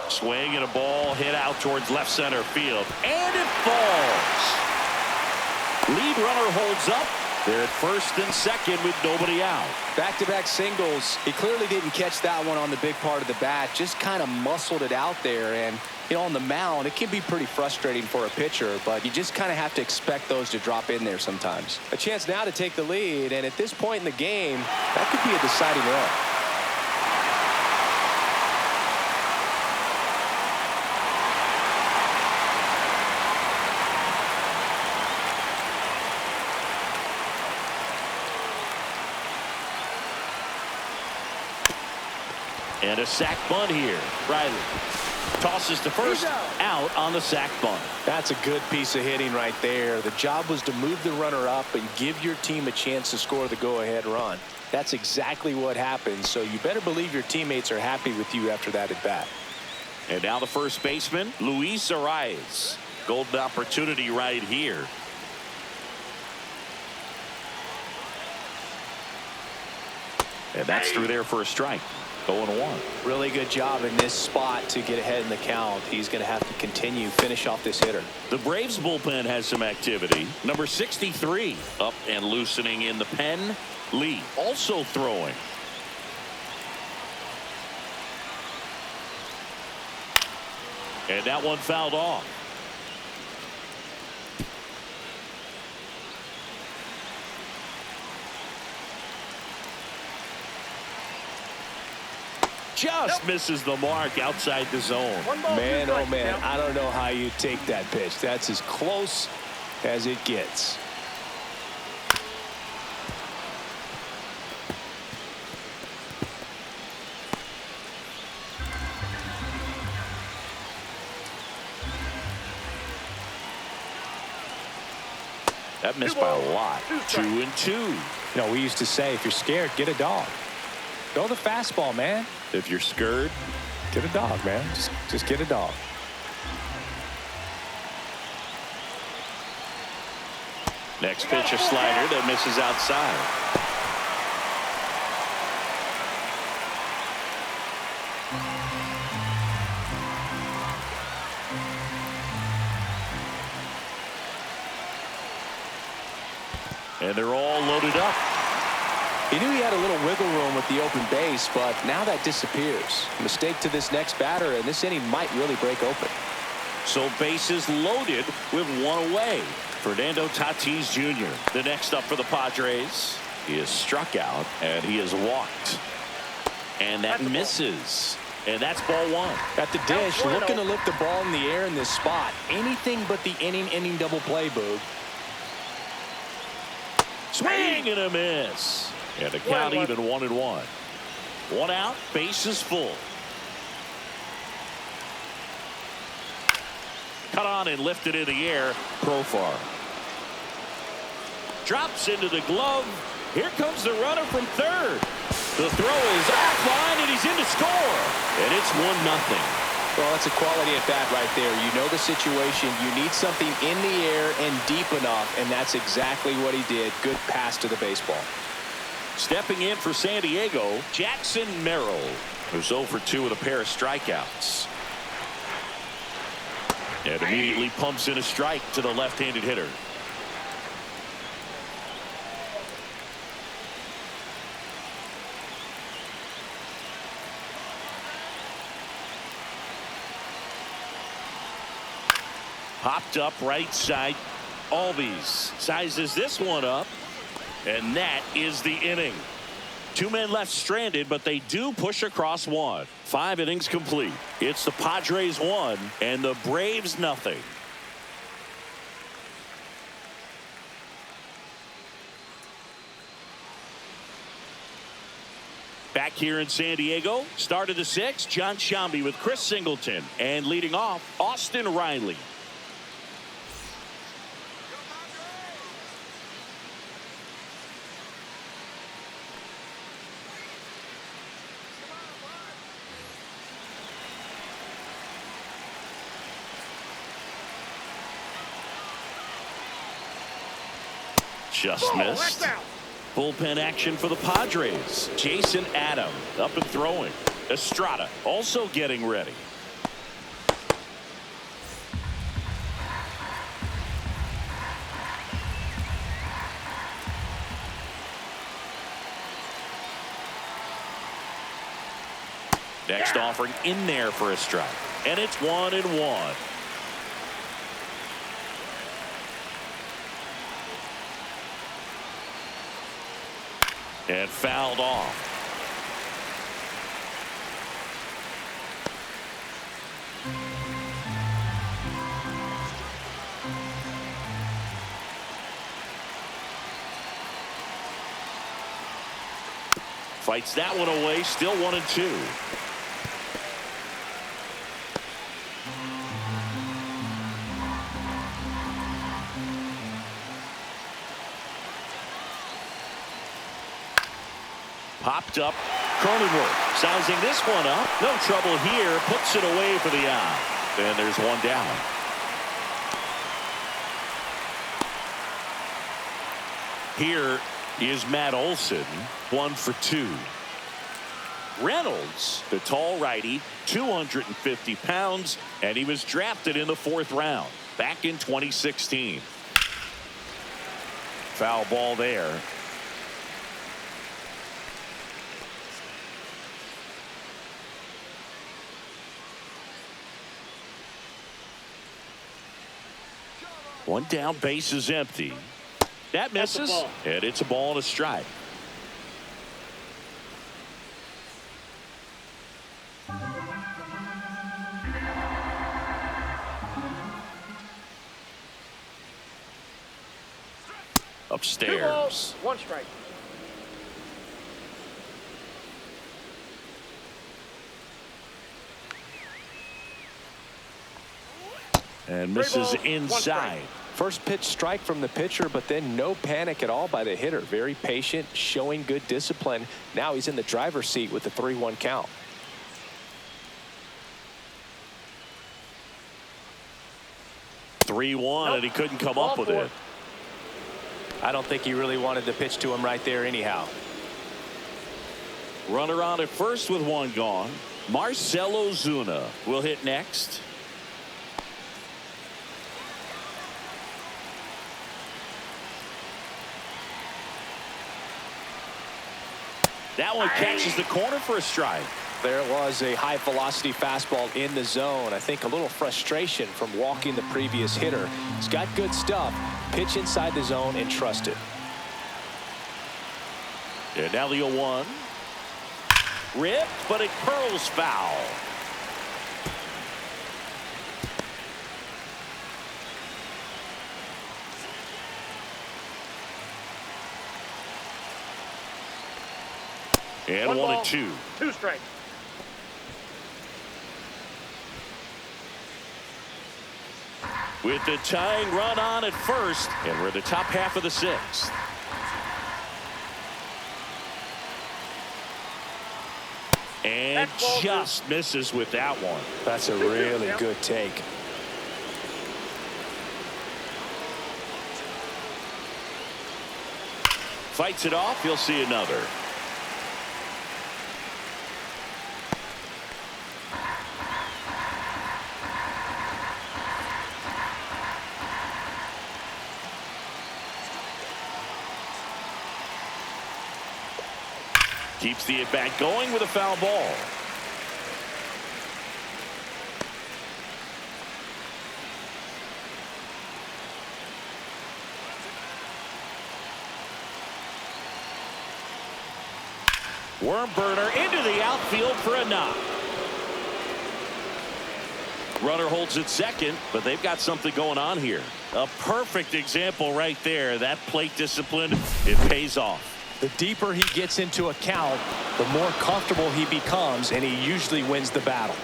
Swing and a ball hit out towards left center field, and it falls. Lead runner holds up. They're at first and second with nobody out. Back-to-back singles. He clearly didn't catch that one on the big part of the bat. Just kind of muscled it out there. And, you know, on the mound, it can be pretty frustrating for a pitcher, but you just kind of have to expect those to drop in there sometimes. A chance now to take the lead, and at this point in the game, that could be a deciding run. And a sac bunt here. Riley tosses to first, out on the sac bunt. That's a good piece of hitting right there. The job was to move the runner up and give your team a chance to score the go-ahead run. That's exactly what happened, so you better believe your teammates are happy with you after that at bat. And now the first baseman, Luis Arraez. Golden opportunity right here. And that's through there for a strike. 0-1. Really good job in this spot to get ahead in the count. He's going to have to continue, finish off this hitter. The Braves bullpen has some activity. Number 63 up and loosening in the pen. Lee also throwing. And that one fouled off. Just misses the mark outside the zone. Man, oh man, I don't know how you take that pitch. That's as close as it gets. That missed by a lot. 2-2. You know, we used to say, if you're scared, get a dog. Throw the fastball, man. If you're scared, get a dog, man. Just get a dog. Next pitch, a slider that misses outside. And they're all loaded up. He knew he had a little wiggle room with the open base, but now that disappears. Mistake to this next batter, and this inning might really break open. So bases loaded with one away. Fernando Tatis Jr. the next up for the Padres. He is struck out, and he is walked. And that misses. And that's ball one. At the dish, looking to lift the ball in the air in this spot. Anything but the inning double play, Boog. Swing and a miss. And the count even 1-1. One out, bases full. Cut on and lifted in the air. Profar drops into the glove. Here comes the runner from third. The throw is offline and he's in to score. And it's 1-0. Well, that's a quality at bat right there. You know the situation. You need something in the air and deep enough, and that's exactly what he did. Good pass to the baseball. Stepping in for San Diego, Jackson Merrill, who's 0 for 2 with a pair of strikeouts. And immediately pumps in a strike to the left-handed hitter. Popped up right side. Albies sizes this one up. And that is the inning. Two men left stranded, but they do push across one. 5 innings complete. It's the Padres 1 and the Braves nothing. Back here in San Diego, start of the 6th, John Shambi with Chris Singleton, and leading off, Austin Riley. Just missed. Bullpen action for the Padres. Jason Adam up and throwing. Estrada also getting ready. Next offering in there for a strike. And it's 1-1. And fouled off. Fights that one away. Still 1-2. Popped up. Cronenworth sizing this one up. No trouble here. Puts it away for the out. And there's one down. Here is Matt Olson. 1 for 2. Reynolds, the tall righty, 250 pounds, and he was drafted in the 4th round back in 2016. Foul ball there. One down, base is empty. That misses, and it's a ball and a strike. Upstairs. 2 balls, 1 strike. And misses inside. First pitch strike from the pitcher, but then no panic at all by the hitter. Very patient, showing good discipline. Now he's in the driver's seat with the 3-1 count. Nope. And he couldn't come up with it. I don't think he really wanted to pitch to him right there anyhow. Runner on at first with 1 gone. Marcell Ozuna will hit next. That one catches the corner for a strike. There was a high velocity fastball in the zone. I think a little frustration from walking the previous hitter. He's got good stuff. Pitch inside the zone and trust it. And now the 0-1. Ripped, but it curls foul. And 1-2. 2 strikes. With the tying run on at first, and we're in the top half of the 6th. And just misses with that one. That's a really good take. Fights it off. You'll see another. Keeps the at-bat going with a foul ball. Worm burner into the outfield for a knock. Runner holds at second, but they've got something going on here. A perfect example right there. That plate discipline, it pays off. The deeper he gets into a count, the more comfortable he becomes, and he usually wins the battle.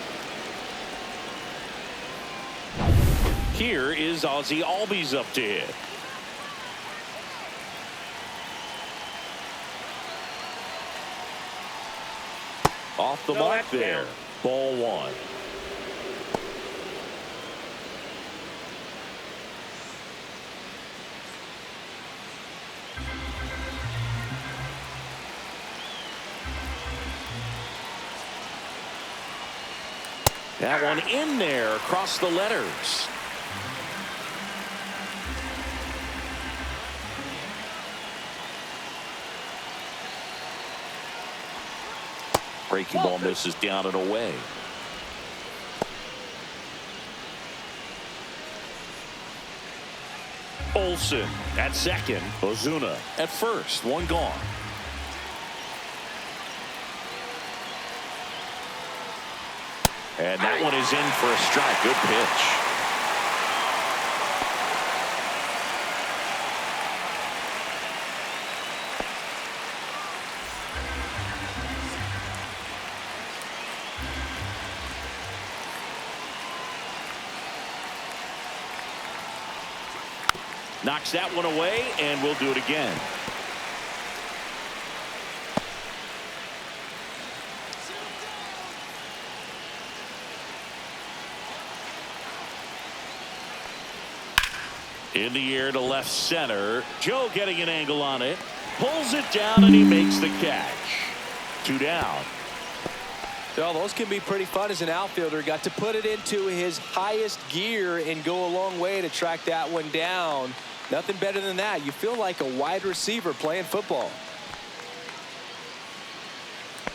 Here is Ozzie Albies up to hit. Off the mark there. Ball one. That one in there across the letters. Breaking ball misses down and away. Olsen at second. Ozuna at first. One gone. And that one is in for a strike. Good pitch. Knocks that one away, and we'll do it again. In the air to left center. Joe getting an angle on it. Pulls it down, and he makes the catch. 2 down. Well, those can be pretty fun as an outfielder. Got to put it into his highest gear and go a long way to track that one down. Nothing better than that. You feel like a wide receiver playing football.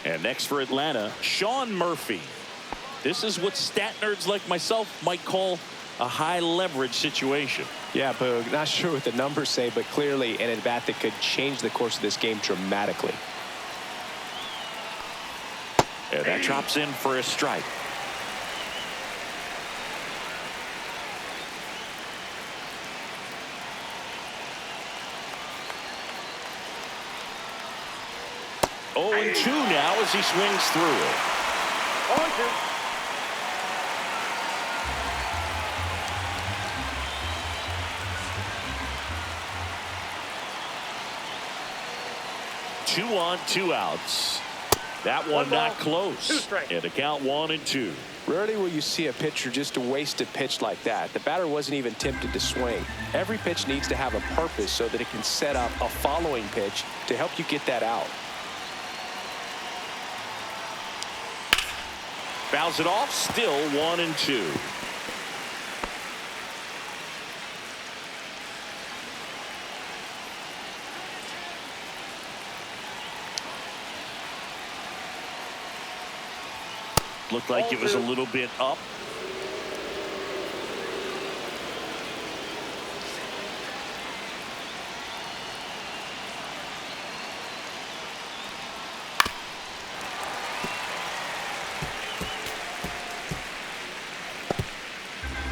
And next for Atlanta, Sean Murphy. This is what stat nerds like myself might call a high leverage situation. Yeah, Boog. Not sure what the numbers say, but clearly an at-bat that could change the course of this game dramatically. And that drops in for a strike. Oh, and 2 now as he swings through it. 0-2. 2 on, 2 outs. That one not close. 2 strikes. And the count 1-2. Rarely will you see a pitcher just waste a pitch like that. The batter wasn't even tempted to swing. Every pitch needs to have a purpose so that it can set up a following pitch to help you get that out. Fouls it off. Still 1-2. Looked like it was a little bit up.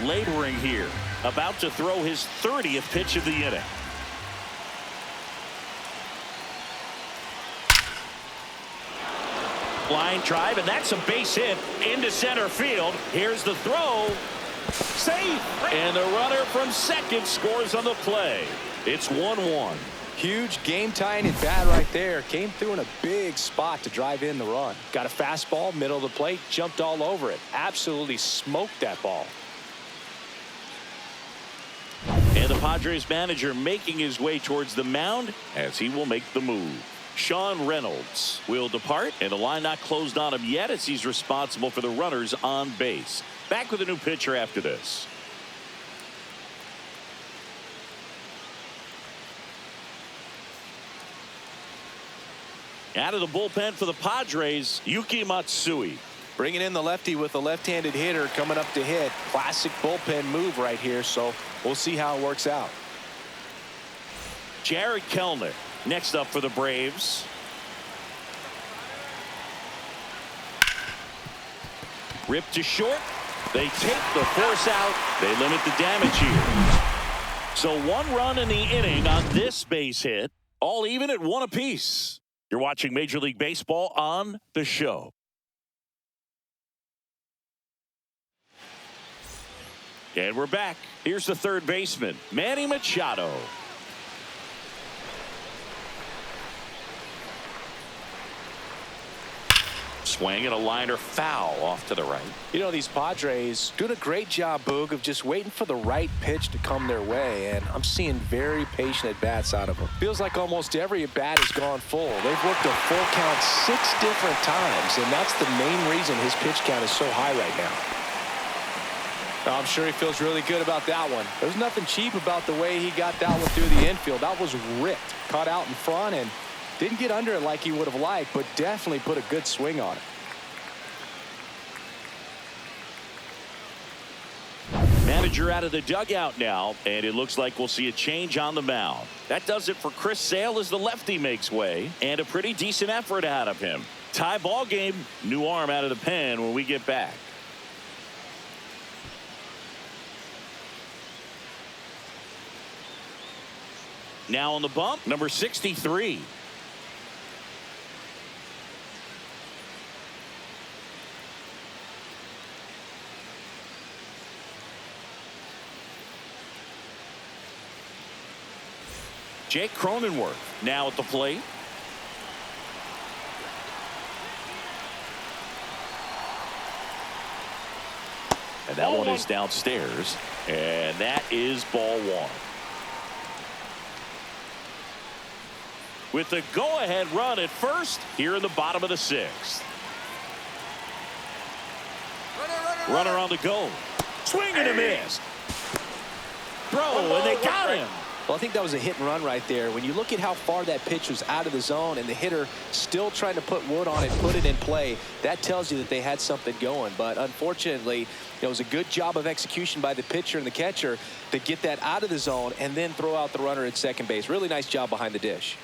Laboring here, about to throw his 30th pitch of the inning. Line drive, and that's a base hit into center field. Here's the throw. Safe. And the runner from second scores on the play. It's 1-1. Huge game-tying at bat right there. Came through in a big spot to drive in the run. Got a fastball, middle of the plate, jumped all over it. Absolutely smoked that ball. And the Padres manager making his way towards the mound as he will make the move. Sean Reynolds will depart, and the line not closed on him yet as he's responsible for the runners on base. Back with a new pitcher after this. Out of the bullpen for the Padres, Yuki Matsui. Bringing in the lefty with a left-handed hitter coming up to hit. Classic bullpen move right here, so we'll see how it works out. Jared Kelenic next up for the Braves. Ripped to short. They take the force out. They limit the damage here. So 1 run in the inning on this base hit. All even at 1 apiece. You're watching Major League Baseball on The Show. And we're back. Here's the third baseman, Manny Machado. Swing and a liner foul off to the right. You know, these Padres doing a great job, Boog, of just waiting for the right pitch to come their way, and I'm seeing very patient at-bats out of them. Feels like almost every at-bat has gone full. They've worked a full count 6 different times, and that's the main reason his pitch count is so high right now. I'm sure he feels really good about that one. There's nothing cheap about the way he got that one through the infield. That was ripped, caught out in front, and didn't get under it like he would have liked, but definitely put a good swing on it. Manager out of the dugout now, and it looks like we'll see a change on the mound. That does it for Chris Sale as the lefty makes way, and a pretty decent effort out of him. Tie ball game, new arm out of the pen when we get back. Now on the bump, number 63. Jake Cronenworth now at the plate. And that one is downstairs. And that is ball 1. With the go-ahead run at first here in the bottom of the 6th. Runner on the go. Swing and a miss. Throw, and they got him. Well, I think that was a hit and run right there. When you look at how far that pitch was out of the zone and the hitter still trying to put wood on it, put it in play, that tells you that they had something going. But unfortunately, it was a good job of execution by the pitcher and the catcher to get that out of the zone and then throw out the runner at second base. Really nice job behind the dish.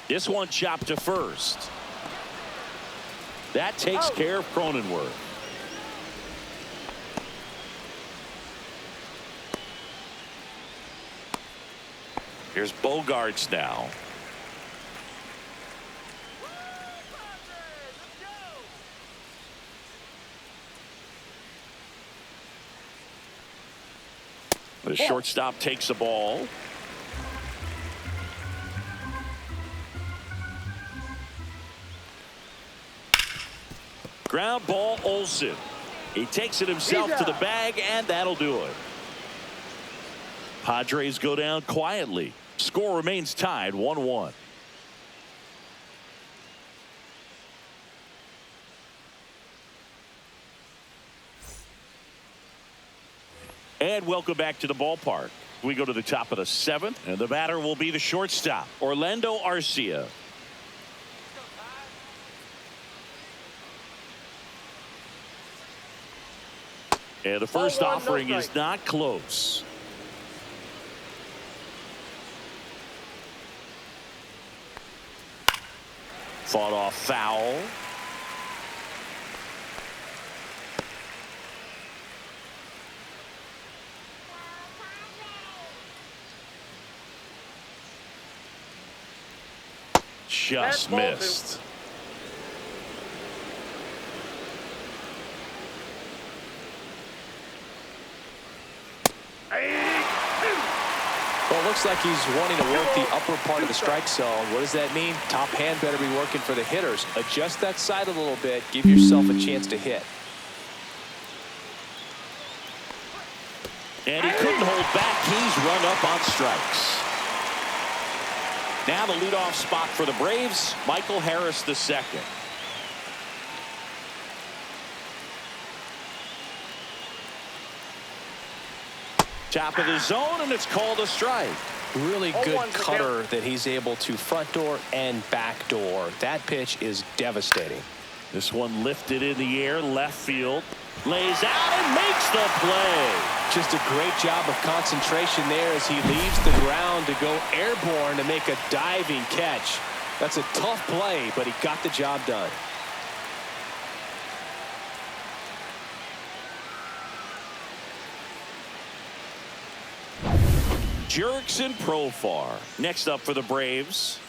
This one chopped to first. That takes care of Cronenworth. Here's Bogarts now. The shortstop takes the ball. Ground ball, Olsen. He takes it himself to the bag, and that'll do it. Padres go down quietly. Score remains tied 1-1. And welcome back to the ballpark. We go to the top of the 7th, and the batter will be the shortstop, Orlando Arcia. And the first offering is not close. Fought off foul. Just missed. Well, it looks like he's wanting to work the upper part of the strike zone. What does that mean? Top hand better be working for the hitters. Adjust that side a little bit. Give yourself a chance to hit. And he couldn't hold back. He's run up on strikes. Now the leadoff spot for the Braves, Michael Harris II. Top of the zone, and it's called a strike. Really good cutter that he's able to front door and back door. That pitch is devastating. This one lifted in the air, left field. Lays out and makes the play. Just a great job of concentration there as he leaves the ground to go airborne to make a diving catch. That's a tough play, but he got the job done. Jurickson Profar next up for the Braves.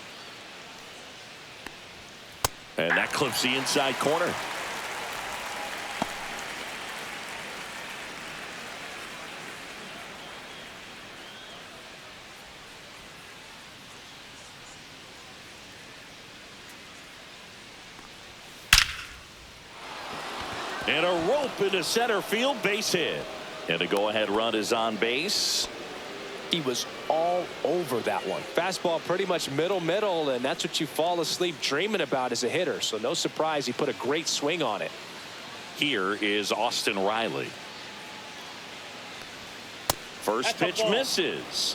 And that clips the inside corner. And a rope into center field, base hit. And a go-ahead run is on base. He was all over that one. Fastball pretty much middle, and that's what you fall asleep dreaming about as a hitter. So no surprise he put a great swing on it. Here is Austin Riley. First pitch misses.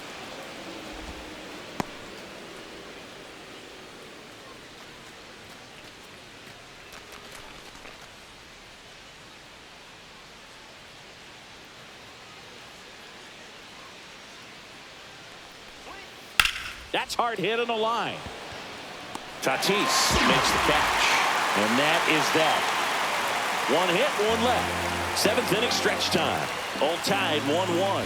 That's hard hit on the line. Tatis makes the catch. And that is that. One hit, one left. Seventh inning stretch time. All tied 1-1.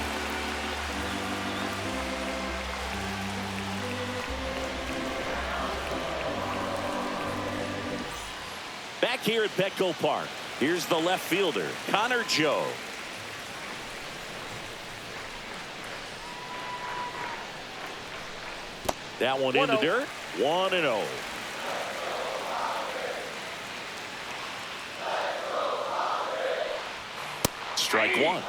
Back here at Petco Park, here's the left fielder, Connor Joe. That one in the dirt. 1-0. Strike one.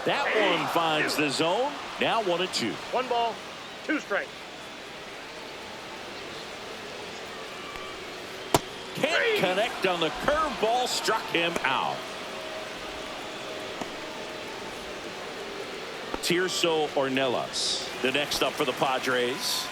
That one finds the zone. Now 1-2. 1 ball, 2 strikes. Can't connect on the curveball. Struck him out. Tirso Ornelas, the next up for the Padres.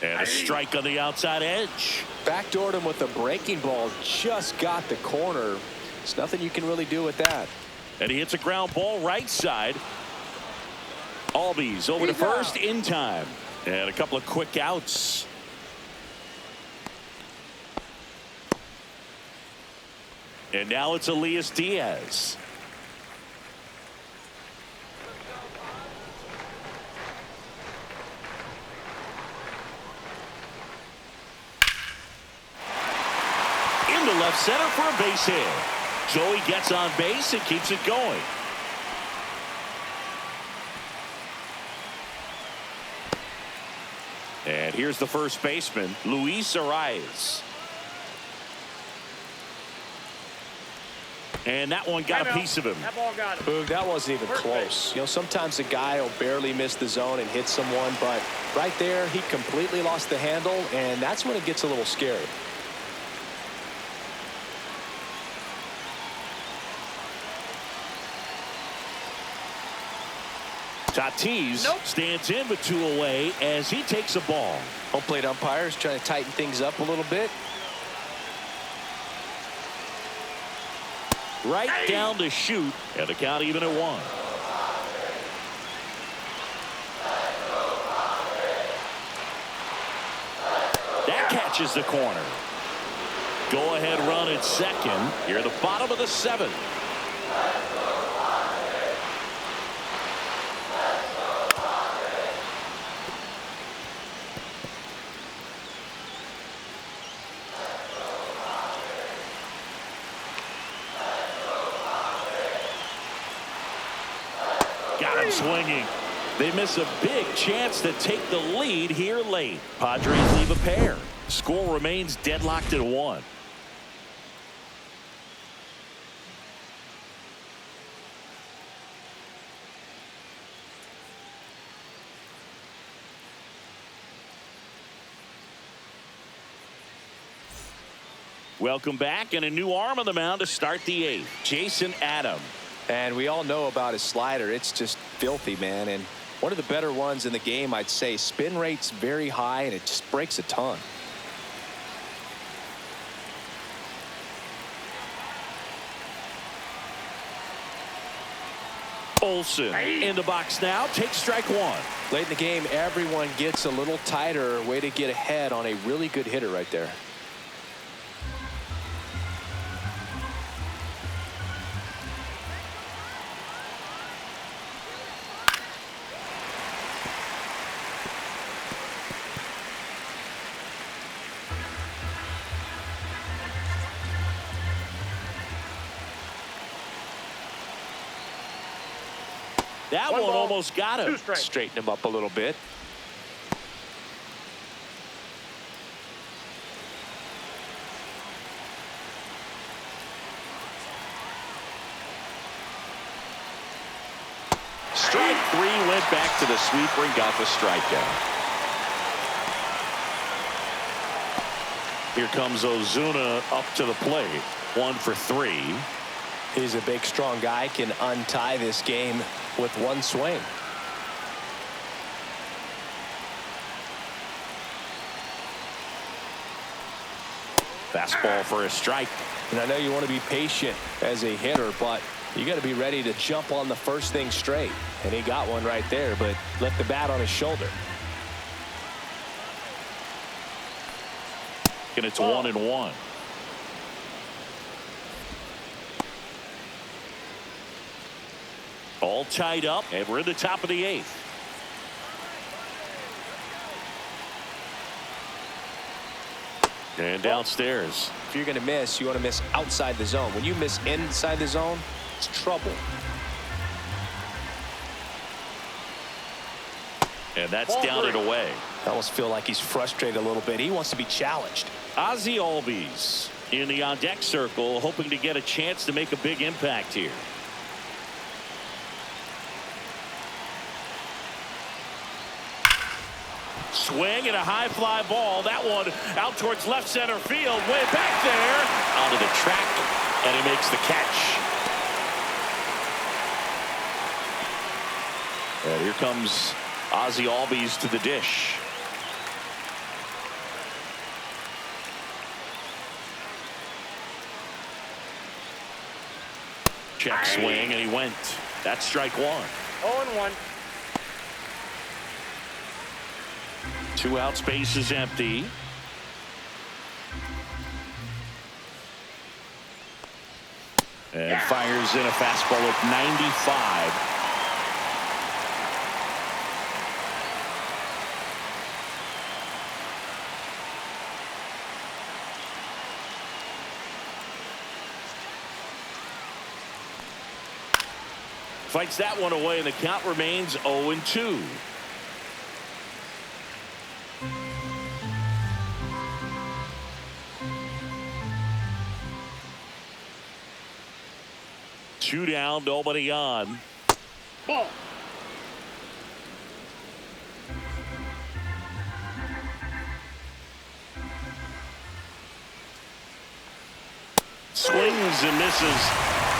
And a strike on the outside edge. Backdoored him with a breaking ball. Just got the corner. There's nothing you can really do with that. And he hits a ground ball right side. Albies over to first in time. And a couple of quick outs. And now it's Elias Diaz. Into left center for a base hit. Joey gets on base and keeps it going. And here's the first baseman, Luis Arias. And that one got a piece of him. That ball got him. Boog, that wasn't even close. You know, sometimes a guy will barely miss the zone and hit someone, but right there, he completely lost the handle, and that's when it gets a little scary. Tatis stands in with 2 away as he takes a ball. Home plate umpires trying to tighten things up a little bit. Right down to shoot, and the count even at 1. That catches the corner. Go ahead run at second. Here at the bottom of the 7th. Got him swinging. They miss a big chance to take the lead here late. Padres leave a pair. Score remains deadlocked at 1. Welcome back, and a new arm on the mound to start the 8th. Jason Adam. And we all know about his slider. It's just filthy, man. And one of the better ones in the game, I'd say. Spin rate's very high, and it just breaks a ton. Olsen in the box now. Takes strike 1. Late in the game, everyone gets a little tighter. Way to get ahead on a really good hitter right there. That one almost got him. Straighten him up a little bit. Strike 3, went back to the sweeper and got the strikeout. Here comes Ozuna up to the plate. 1 for 3. He's a big, strong guy. Can untie this game with one swing. Fastball for a strike. And I know you want to be patient as a hitter, but you got to be ready to jump on the first thing straight. And he got one right there, but left the bat on his shoulder. And it's 1-1. All tied up, and we're in the top of the 8th. And downstairs. If you're going to miss, you want to miss outside the zone. When you miss inside the zone, it's trouble. And that's down and away. I almost feel like he's frustrated a little bit. He wants to be challenged. Ozzie Albies in the on-deck circle, hoping to get a chance to make a big impact here. Swing and a high fly ball. That one out towards left center field. Way back there. Onto the track, and he makes the catch. And here comes Ozzie Albies to the dish. Check swing, and he went. That's strike 1. 0-1. 2 out, space is empty. And fires in a fastball at 95. Fights that one away, and the count remains 0-2. Two down, nobody on. Ball. Swings and misses.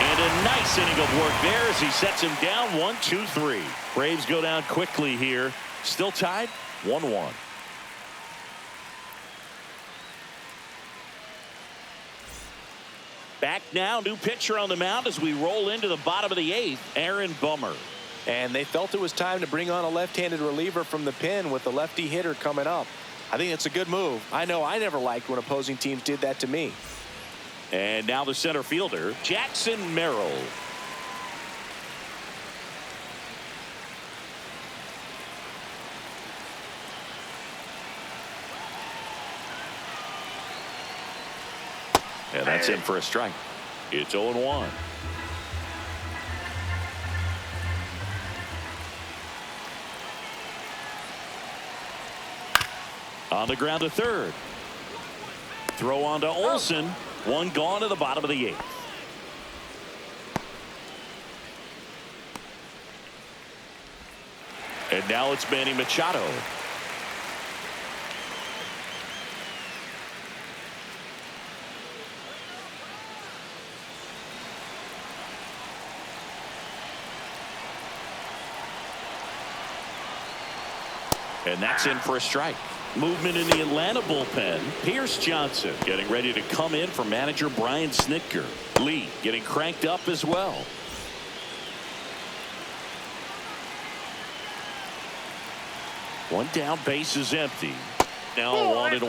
And a nice inning of work there as he sets him down 1-2-3. Braves go down quickly here. Still tied 1-1. Back now, new pitcher on the mound as we roll into the bottom of the 8th, Aaron Bummer. And they felt it was time to bring on a left-handed reliever from the pen with the lefty hitter coming up. I think it's a good move. I know I never liked when opposing teams did that to me. And now the center fielder, Jackson Merrill. And that's in for a strike. It's 0-1. On the ground to third. Throw on to Olsen. One gone to the bottom of the 8th. And now it's Manny Machado. And that's in for a strike. Movement in the Atlanta bullpen. Pierce Johnson getting ready to come in for manager Brian Snitker. Lee getting cranked up as well. One down, base is empty. Now 1-1.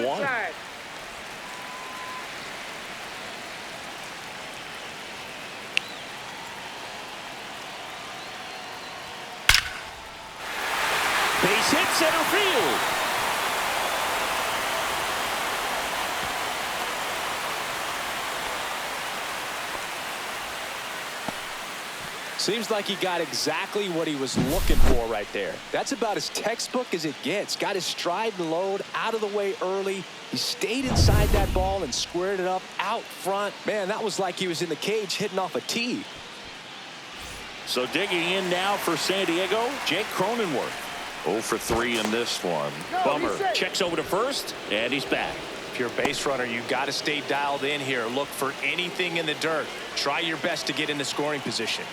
Base hit center field. Seems like he got exactly what he was looking for right there. That's about as textbook as it gets. Got his stride and load out of the way early. He stayed inside that ball and squared it up out front. Man, that was like he was in the cage hitting off a tee. So digging in now for San Diego, Jake Cronenworth. 0 for 3 in this one. Bummer checks over to first, and he's back. If you're a base runner, you got to stay dialed in here. Look for anything in the dirt. Try your best to get into scoring position.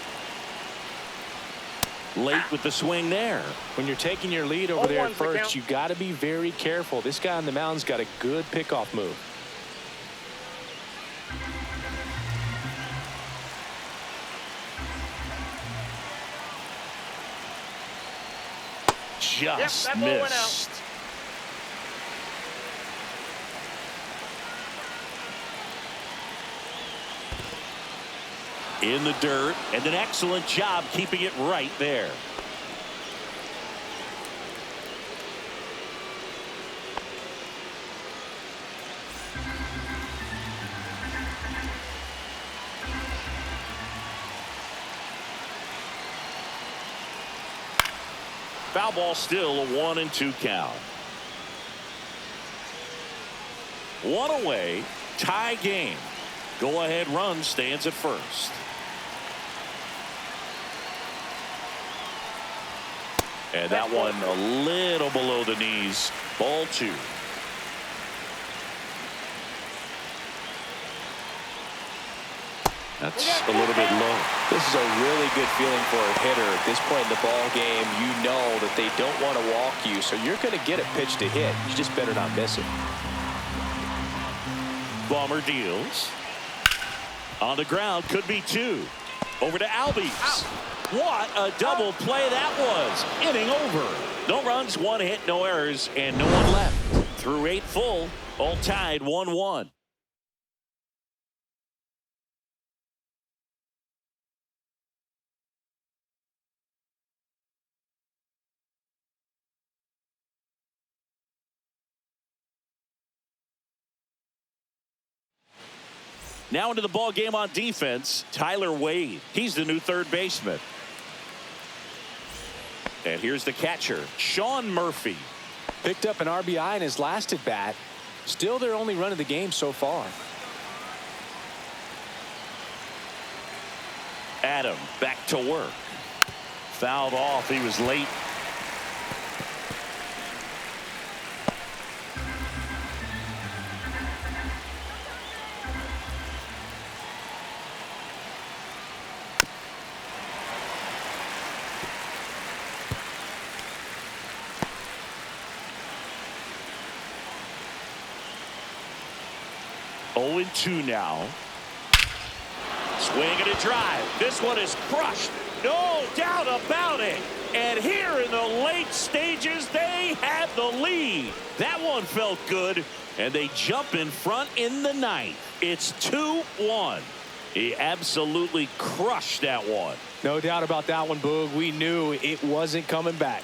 Late with the swing there. When you're taking your lead over there at first, you got to be very careful. This guy on the mound's got a good pickoff move. Just missed. In the dirt, and an excellent job keeping it right there. Foul ball, still a 1-2 count. One away, tie game. Go ahead run stands at first. And that one a little below the knees. Ball 2. That's a little bit low. This is a really good feeling for a hitter at this point in the ball game. You know that they don't want to walk you, so you're going to get a pitch to hit. You just better not miss it. Bomber deals. On the ground, could be 2. Over to Albies. What a double play that was. Inning over. No runs, 1 hit, no errors, and no one left. Through 8 full, all tied 1-1. Now into the ball game on defense, Tyler Wade. He's the new third baseman. And here's the catcher, Sean Murphy. Picked up an RBI in his last at bat. Still their only run of the game so far. Adam back to work. Fouled off. He was late. Oh, 2 now. Swing and a drive. This one is crushed. No doubt about it. And here in the late stages, they have the lead. That one felt good. And they jump in front in the 9th. It's 2-1. He absolutely crushed that one. No doubt about that one, Boog. We knew it wasn't coming back.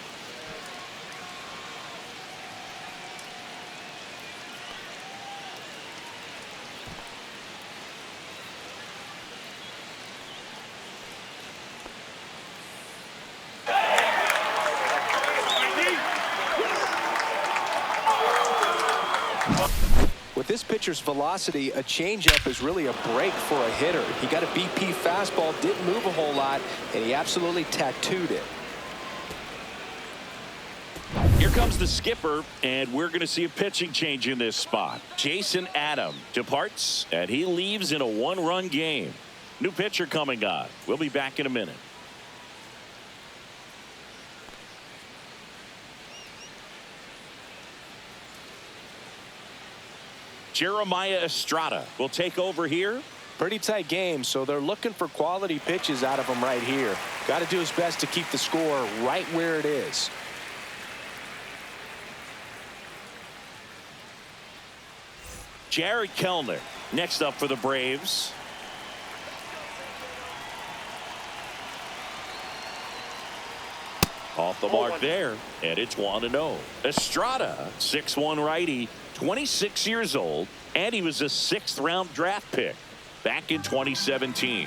With this pitcher's velocity, a changeup is really a break for a hitter. He got a BP fastball, didn't move a whole lot, and he absolutely tattooed it. Here comes the skipper, and we're going to see a pitching change in this spot. Jason Adam departs, and he leaves in a 1-run game. New pitcher coming on. We'll be back in a minute. Jeremiah Estrada will take over here. Pretty tight game, so they're looking for quality pitches out of him right here. Got to do his best to keep the score right where it is. Jared Kellner next up for the Braves. Off the mark there, and it's 1-0. Estrada, 6'1" righty, 26 years old, and he was a 6th-round draft pick back in 2017.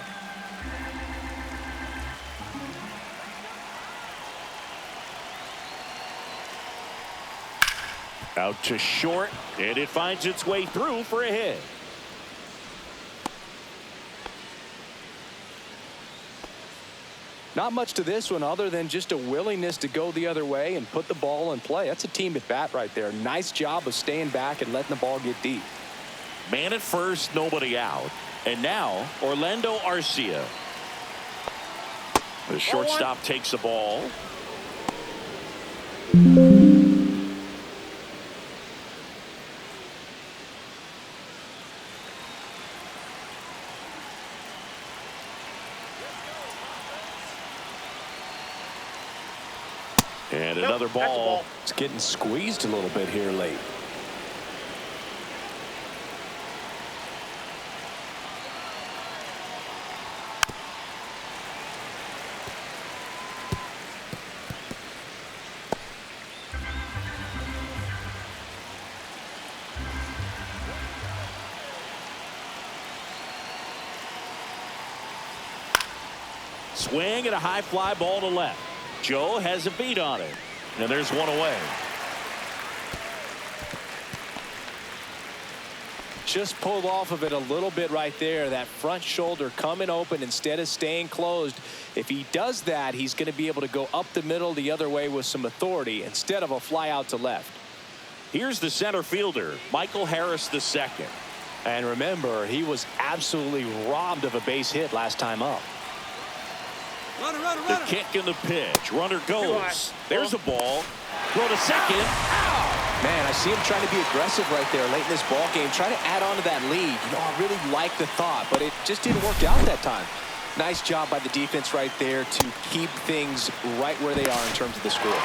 Out to short, and it finds its way through for a hit. Not much to this one other than just a willingness to go the other way and put the ball in play. That's a team at bat right there. Nice job of staying back and letting the ball get deep. Man at first, nobody out. And now Orlando Arcia. The shortstop takes the ball. And another ball. It's getting squeezed a little bit here late. Swing and a high fly ball to left. Joe has a beat on it. And there's one away. Just pulled off of it a little bit right there. That front shoulder coming open instead of staying closed. If he does that, he's going to be able to go up the middle the other way with some authority instead of a fly out to left. Here's the center fielder, Michael Harris II. And remember, he was absolutely robbed of a base hit last time up. Runner. The kick and the pitch. Runner goes. There's a ball. Throw to second. Ow! Man, I see him trying to be aggressive right there late in this ball game. Try to add on to that lead. You know, I really like the thought, but it just didn't work out that time. Nice job by the defense right there to keep things right where they are in terms of the score.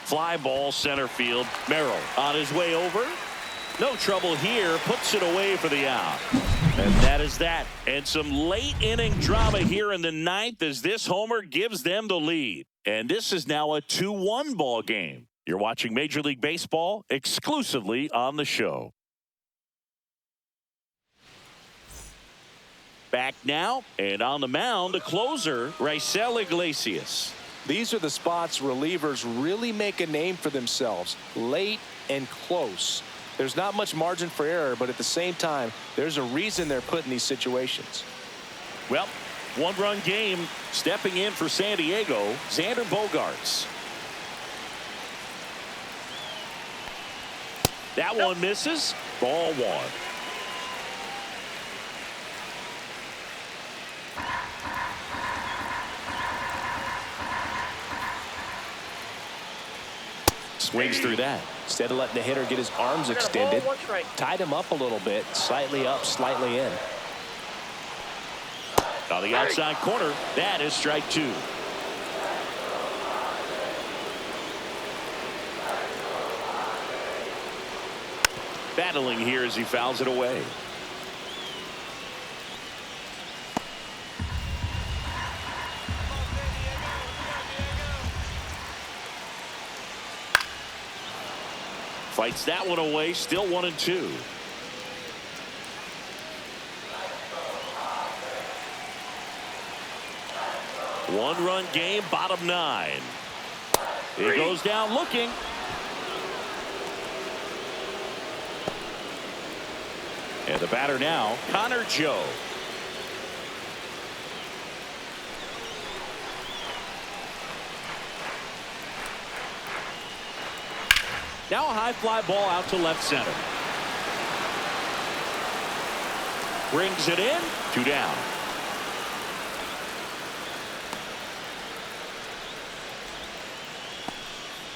Fly ball center field. Merrill on his way over. No trouble here. Puts it away for the out. And that is that. And some late inning drama here in the 9th as this homer gives them the lead. And this is now a 2-1 ball game. You're watching Major League Baseball exclusively on the show. Back now, and on the mound, the closer, Raisel Iglesias. These are the spots relievers really make a name for themselves. Late and close. There's not much margin for error, but at the same time, there's a reason they're put in these situations. Well, one-run game. Stepping in for San Diego, Xander Bogaerts. That one misses. Ball one. Swings through that. Instead of letting the hitter get his arms extended, tied him up a little bit, slightly up, slightly in. On the outside corner, that is strike two. Battling here as he fouls it away. Fights that one away, still 1-2. One-run game, bottom 9. He goes down looking. And the batter now, Connor Joe. Now a high fly ball out to left center. Brings it in. 2 down.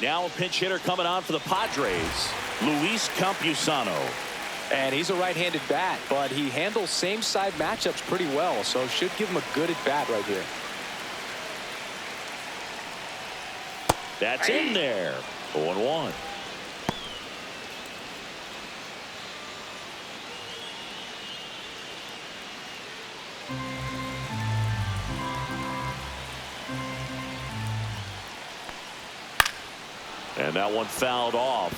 Now a pinch hitter coming on for the Padres, Luis Campusano. And he's a right-handed bat, but he handles same-side matchups pretty well, so should give him a good at-bat right here. That's in there. 0-1. And that one fouled off.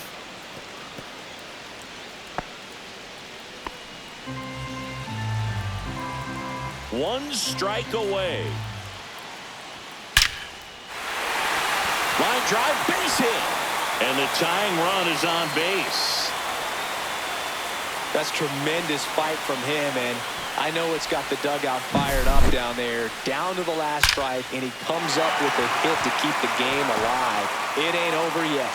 One strike away. Line drive, base hit. And the tying run is on base. That's tremendous fight from him, and I know it's got the dugout fired up down there, down to the last strike, and he comes up with a hit to keep the game alive. It ain't over yet.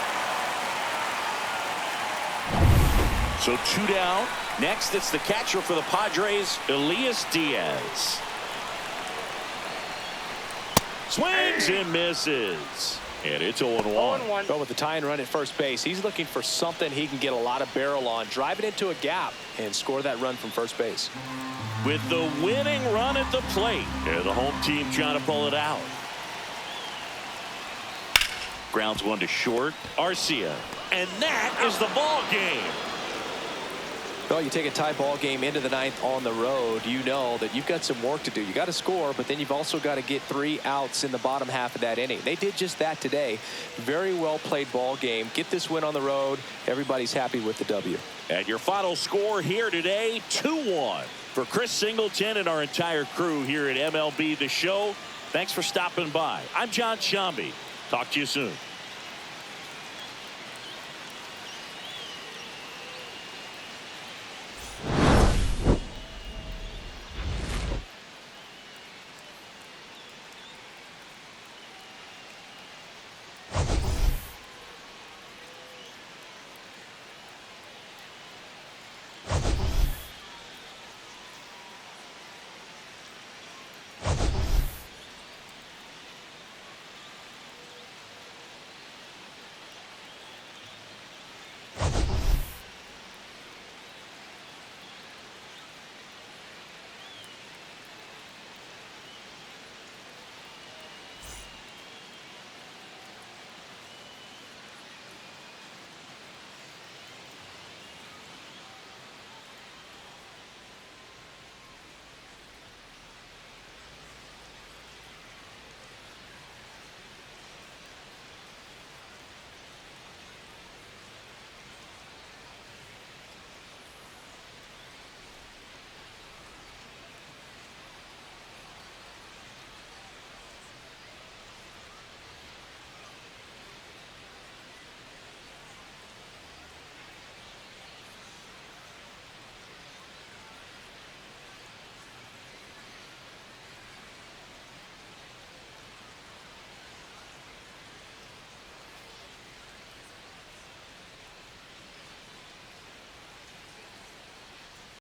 So 2 down. Next, it's the catcher for the Padres, Elias Diaz. Swings and misses. And it's 0-1. 0-1. But with the tying run at first base, he's looking for something he can get a lot of barrel on, drive it into a gap, and score that run from first base. With the winning run at the plate. And the home team trying to pull it out. Grounds one to short. Arcia. And that is the ball game. Well, you take a tie ball game into the 9th on the road, you know that you've got some work to do. You got to score, but then you've also got to get 3 outs in the bottom half of that inning. They did just that today. Very well played ball game. Get this win on the road. Everybody's happy with the W. And your final score here today, 2-1. For Chris Singleton and our entire crew here at MLB The Show, thanks for stopping by. I'm John Shambi. Talk to you soon.